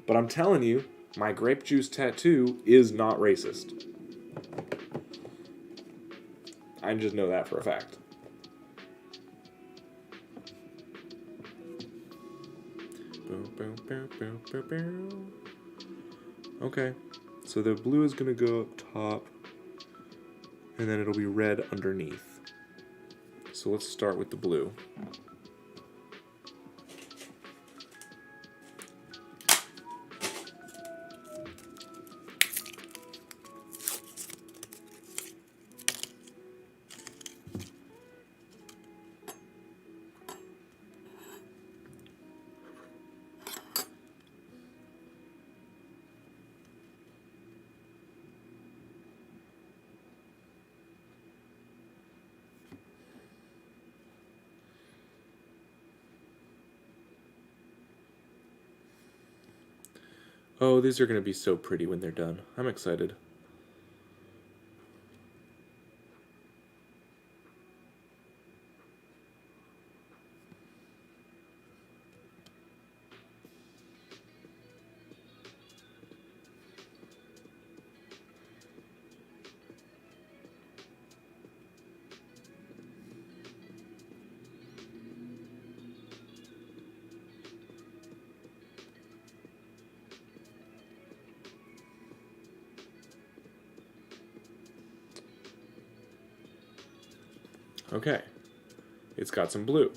But I'm telling you, my grape juice tattoo is not racist. I just know that for a fact. Okay, so the blue is going to go up top, and then it'll be red underneath. So let's start with the blue. Oh, these are going to be so pretty when they're done. I'm excited. Okay. It's got some blue.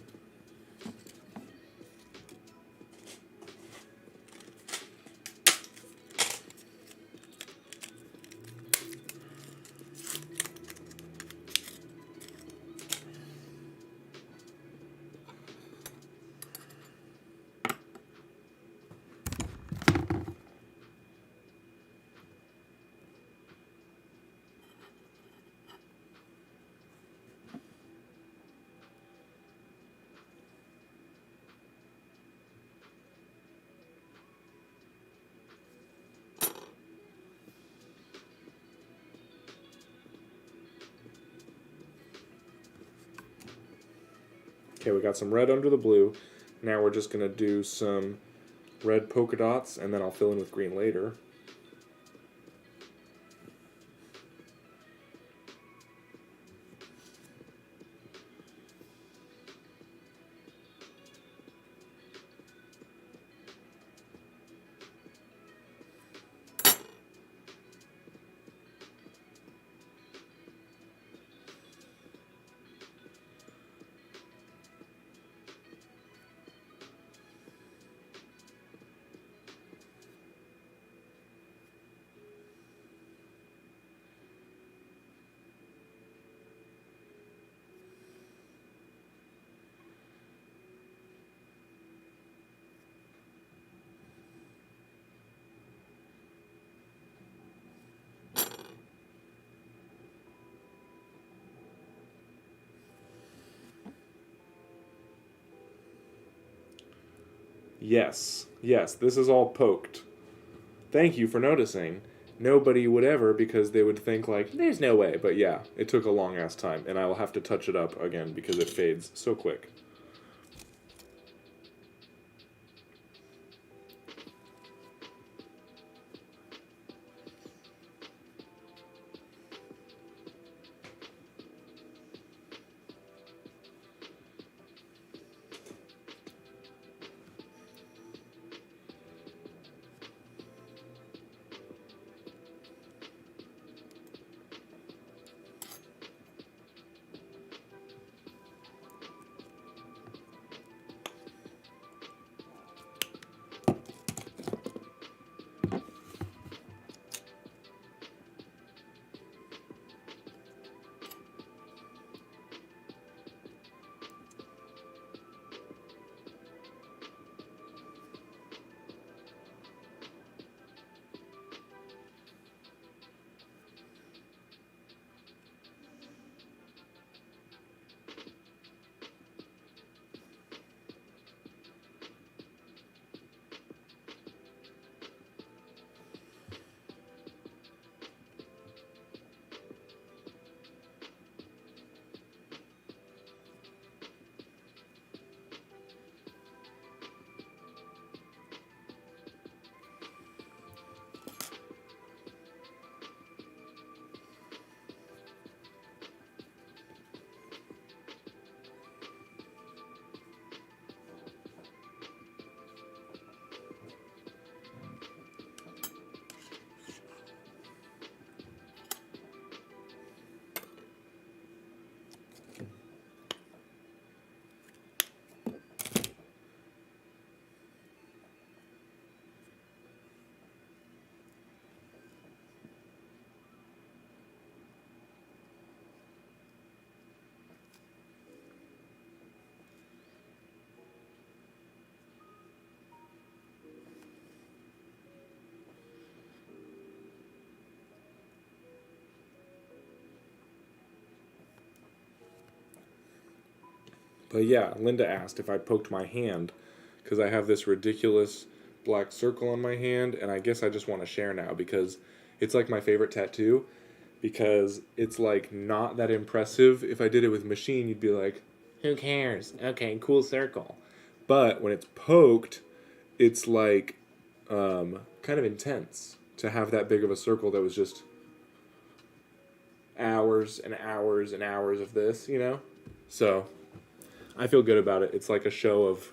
Okay, we got some red under the blue. Now we're just going to do some red polka dots, and then I'll fill in with green later. Yes, yes, this is all poked. Thank you for noticing. Nobody would ever, because they would think like, there's no way. But yeah, it took a long ass time, and I will have to touch it up again because it fades so quick. But yeah, Linda asked if I poked my hand because I have this ridiculous black circle on my hand, and I guess I just want to share now because it's like my favorite tattoo because it's like not that impressive. If I did it with machine, you'd be like, who cares? Okay, cool circle. But when it's poked, it's like kind of intense to have that big of a circle that was just hours and hours and hours of this, you know? So I feel good about it. It's like a show of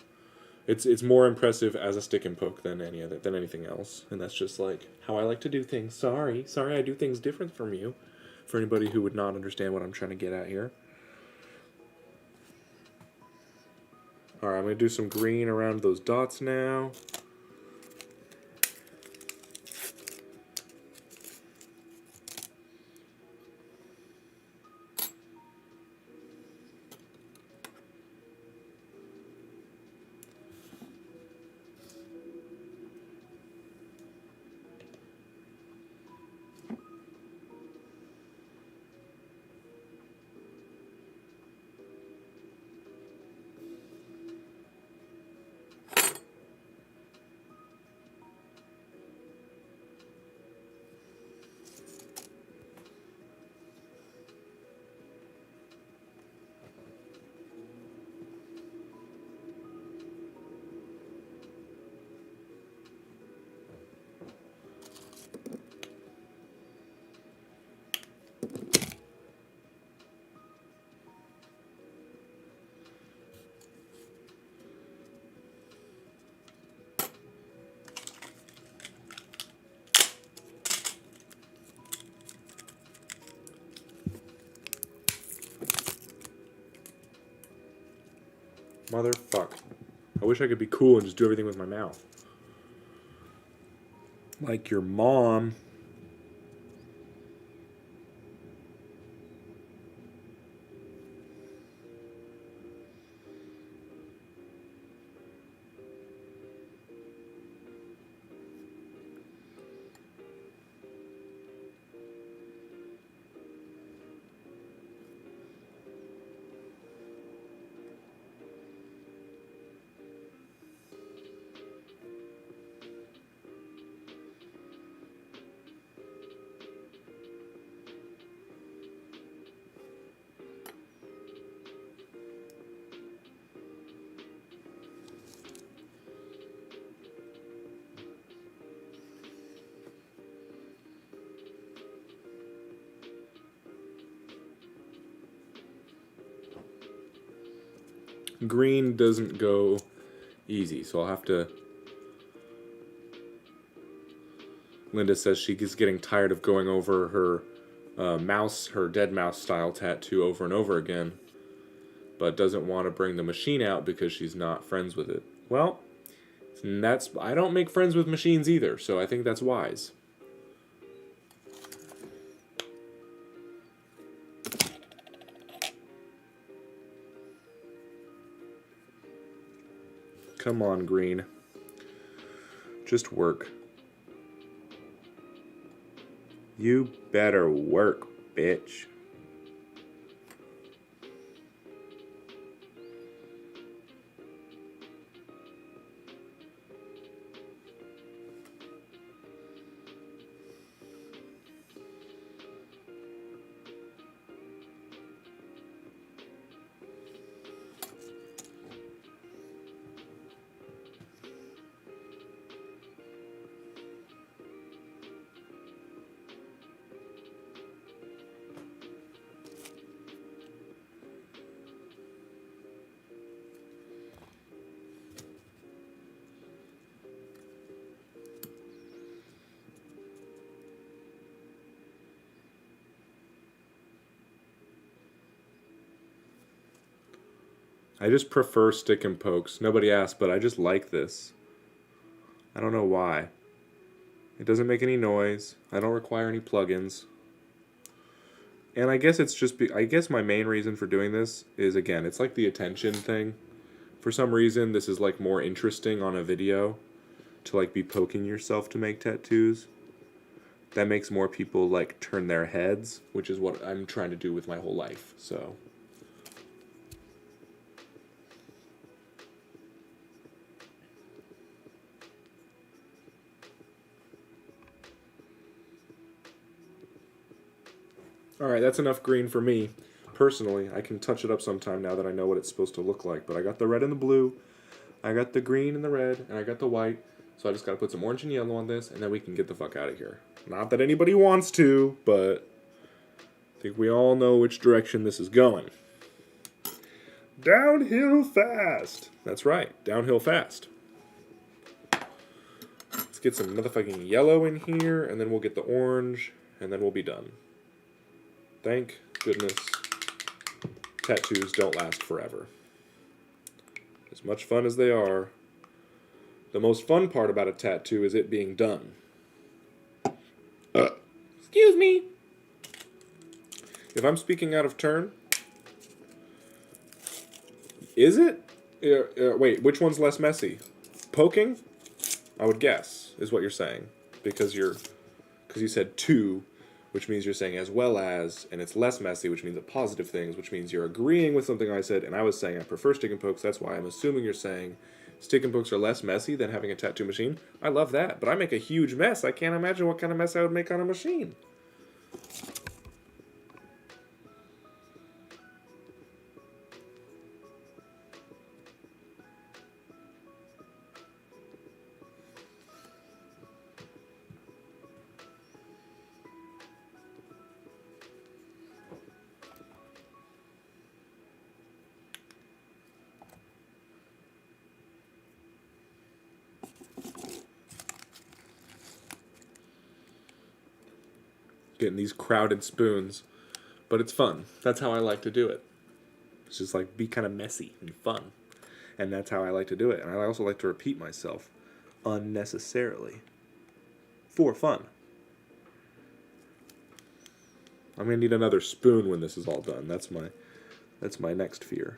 it's more impressive as a stick and poke than anything else. And that's just like how I like to do things. Sorry I do things different from you. For anybody who would not understand what I'm trying to get at here. Alright, I'm going to do some green around those dots now. Motherfuck. I wish I could be cool and just do everything with my mouth. Like your mom. Green doesn't go easy, so I'll have to... Linda says she's getting tired of going over her her dead mouse style tattoo over and over again, but doesn't want to bring the machine out because she's not friends with it. Well, I don't make friends with machines either, so I think that's wise. Come on, Green. Just work. You better work, bitch. I just prefer stick and pokes. Nobody asked, but I just like this. I don't know why. It doesn't make any noise. I don't require any plugins. And I guess it's just... I guess my main reason for doing this is, again, it's like the attention thing. For some reason, this is like more interesting on a video to like be poking yourself to make tattoos. That makes more people like turn their heads, which is what I'm trying to do with my whole life. So... Alright, that's enough green for me. Personally, I can touch it up sometime now that I know what it's supposed to look like. But I got the red and the blue, I got the green and the red, and I got the white. So I just got to put some orange and yellow on this, and then we can get the fuck out of here. Not that anybody wants to, but I think we all know which direction this is going. Downhill fast! That's right, downhill fast. Let's get some motherfucking yellow in here, and then we'll get the orange, and then we'll be done. Thank goodness tattoos don't last forever. As much fun as they are, the most fun part about a tattoo is it being done. Excuse me. If I'm speaking out of turn, is it? Wait, which one's less messy? Poking? I would guess, is what you're saying. Because you said to, which means you're saying as well as, and it's less messy, which means a positive things, which means you're agreeing with something I said, and I was saying I prefer stick and pokes. That's why I'm assuming you're saying stick and pokes are less messy than having a tattoo machine. I love that, but I make a huge mess. I can't imagine what kind of mess I would make on a machine. Getting these crowded spoons, but it's fun. That's how I like to do it. It's just like be kind of messy and fun, and that's how I like to do it. And I also like to repeat myself unnecessarily for fun. I'm gonna need another spoon when this is all done. That's my next fear.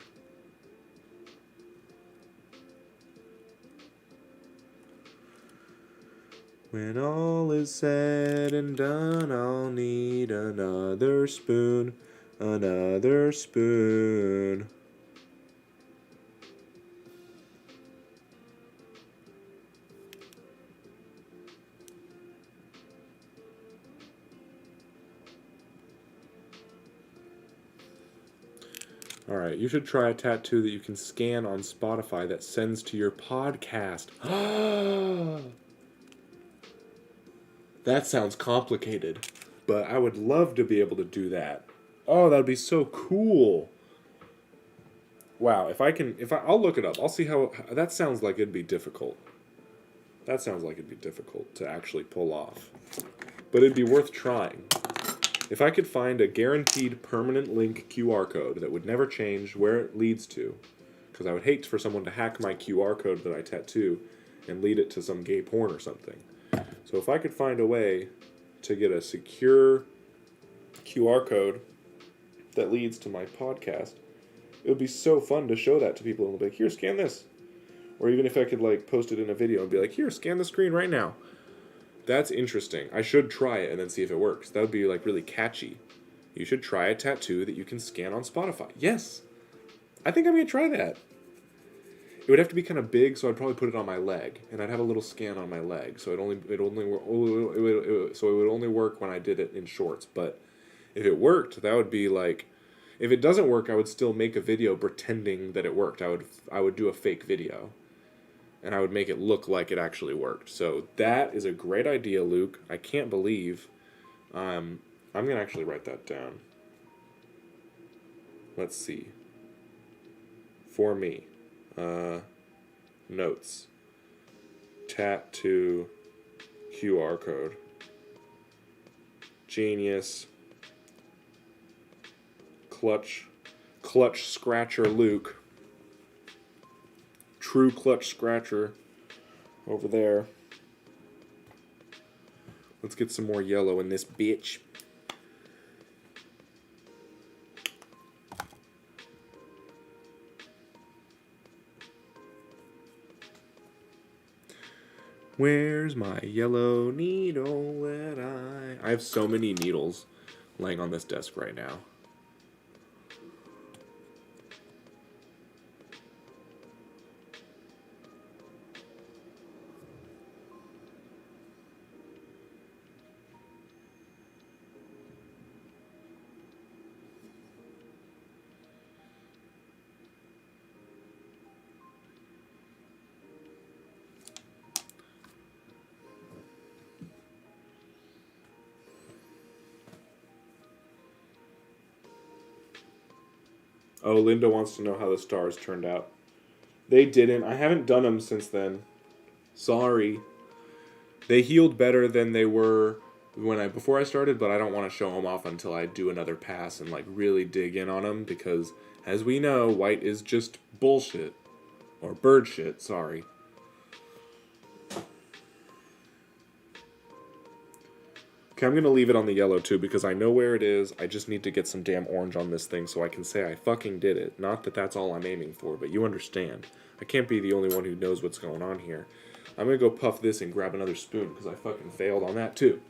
When all is said and done, I'll need another spoon, another spoon. Alright, you should try a tattoo that you can scan on Spotify that sends to your podcast. That sounds complicated, but I would love to be able to do that. Oh, that would be so cool. Wow, I'll look it up. I'll see how, that sounds like it'd be difficult. That sounds like it'd be difficult to actually pull off. But it'd be worth trying. If I could find a guaranteed permanent link QR code that would never change where it leads to, because I would hate for someone to hack my QR code that I tattoo and lead it to some gay porn or something. So if I could find a way to get a secure QR code that leads to my podcast, it would be so fun to show that to people and be like, here, scan this. Or even if I could like post it in a video and be like, here, scan the screen right now. That's interesting. I should try it and then see if it works. That would be like really catchy. You should try a tattoo that you can scan on Spotify. Yes. I think I'm going to try that. It would have to be kind of big, so I'd probably put it on my leg, and I'd have a little scan on my leg, so it would only work when I did it in shorts. But if it worked, that would be like, if it doesn't work, I would still make a video pretending that it worked. I would do a fake video, and I would make it look like it actually worked. So that is a great idea, Luke. I can't believe, I'm gonna actually write that down. Let's see. For me. Notes. Tattoo QR code. Genius. Clutch scratcher Luke. True clutch scratcher over there. Let's get some more yellow in this bitch. Where's my yellow needle that I have so many needles laying on this desk right now. Oh, Linda wants to know how the stars turned out. They didn't. I haven't done them since then. Sorry. They healed better than they were before I started, but I don't want to show them off until I do another pass and like really dig in on them because, as we know, white is just bullshit. Or bird shit, sorry. Okay, I'm going to leave it on the yellow too because I know where it is. I just need to get some damn orange on this thing so I can say I fucking did it. Not that that's all I'm aiming for, but you understand. I can't be the only one who knows what's going on here. I'm going to go puff this and grab another spoon because I fucking failed on that too.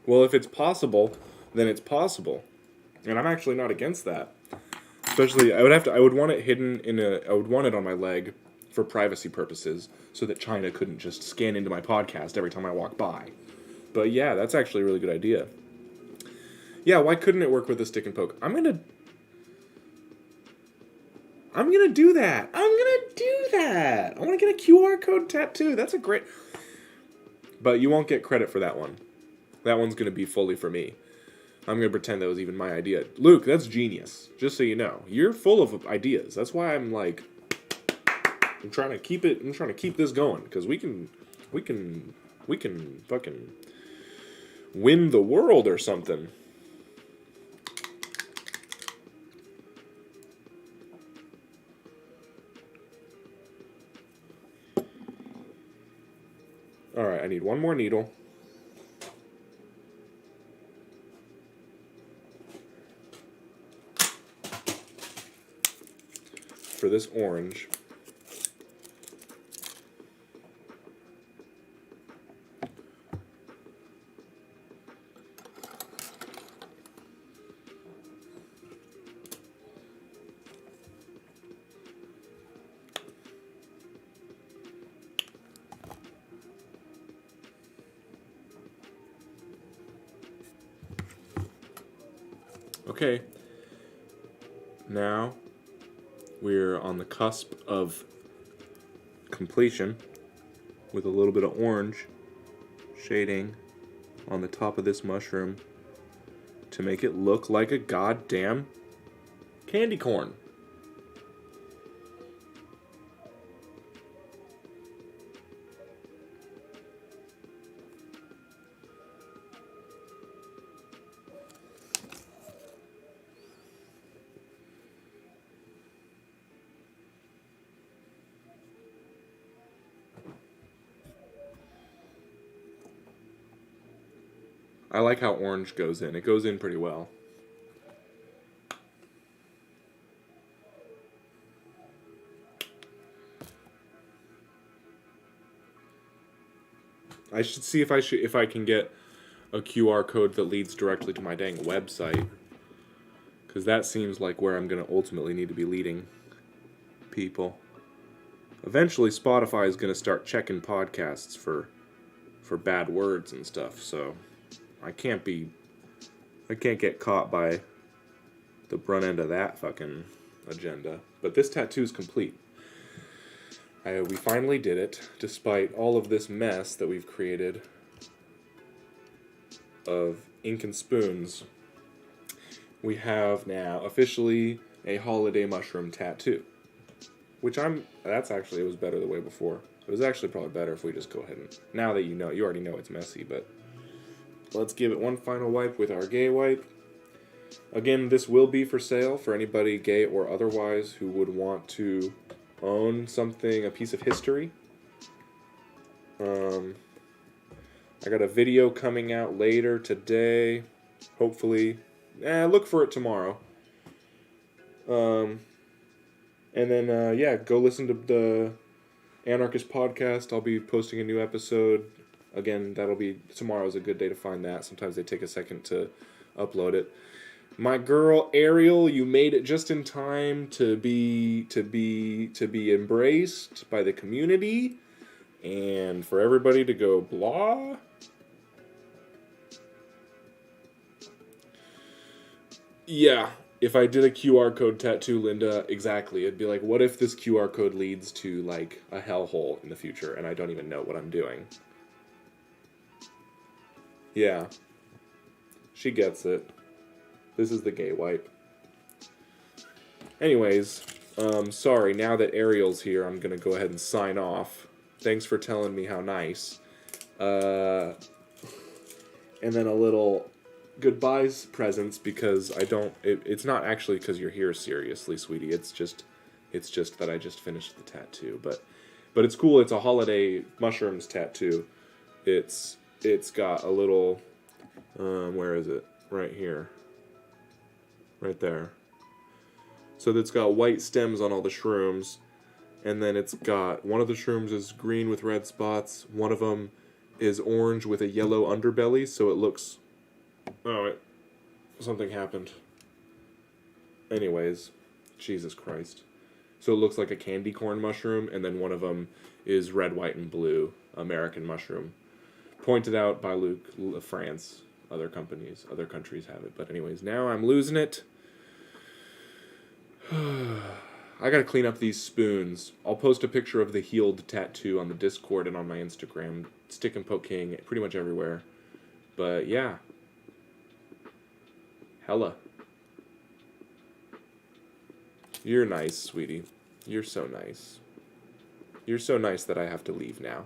Well, if it's possible, then it's possible. And I'm actually not against that. Especially, I would want it hidden I would want it on my leg for privacy purposes so that China couldn't just scan into my podcast every time I walk by. But yeah, that's actually a really good idea. Yeah, why couldn't it work with a stick and poke? I'm gonna do that. I want to get a QR code tattoo. That's a great... But you won't get credit for that one. That one's going to be fully for me. I'm going to pretend that was even my idea. Luke, that's genius. Just so you know. You're full of ideas. That's why I'm like... I'm trying to keep this going. Because we can fucking win the world or something. Alright, I need one more needle. For this orange. Okay, now we're on the cusp of completion with a little bit of orange shading on the top of this mushroom to make it look like a goddamn candy corn. I like how orange goes in. It goes in pretty well. I should see if I can get a QR code that leads directly to my dang website. Because that seems like where I'm going to ultimately need to be leading people. Eventually, Spotify is going to start checking podcasts for bad words and stuff, so I can't get caught by the brunt end of that fucking agenda. But this tattoo's complete. We finally did it, despite all of this mess that we've created of ink and spoons. We have now officially a holiday mushroom tattoo. That's actually, it was better the way before. It was actually probably better if we just go ahead and, now that you already know it's messy, but let's give it one final wipe with our gay wipe. Again, this will be for sale for anybody gay or otherwise who would want to own something, a piece of history. I got a video coming out later today, hopefully. Look for it tomorrow. And then, go listen to the Anarchist podcast. I'll be posting a new episode. Again, tomorrow's a good day to find that. Sometimes they take a second to upload it. My girl Ariel, you made it just in time to be embraced by the community and for everybody to go blah. Yeah, If I did a QR code tattoo, Linda, exactly. It'd be like, what if this QR code leads to, like, a hellhole in the future and I don't even know what I'm doing? Yeah. She gets it. This is the gay wipe. Anyways, sorry, now that Ariel's here, I'm gonna go ahead and sign off. Thanks for telling me how nice. And then a little goodbyes presents because I don't. It's not actually because you're here, seriously, sweetie. It's just that I just finished the tattoo. But it's cool. It's a holiday mushrooms tattoo. It's got a little. Where is it? Right here. Right there. So it's got white stems on all the shrooms, and then it's got one of the shrooms is green with red spots. One of them is orange with a yellow underbelly, so it looks. Oh, something happened. Anyways, Jesus Christ. So it looks like a candy corn mushroom, and then one of them is red, white, and blue American mushroom. Pointed out by Luke, France. Other countries have it. But anyways, now I'm losing it. I gotta clean up these spoons. I'll post a picture of the healed tattoo on the Discord and on my Instagram. Stick and Poke King, pretty much everywhere. But yeah. Hella. You're nice, sweetie. You're so nice. You're so nice that I have to leave now.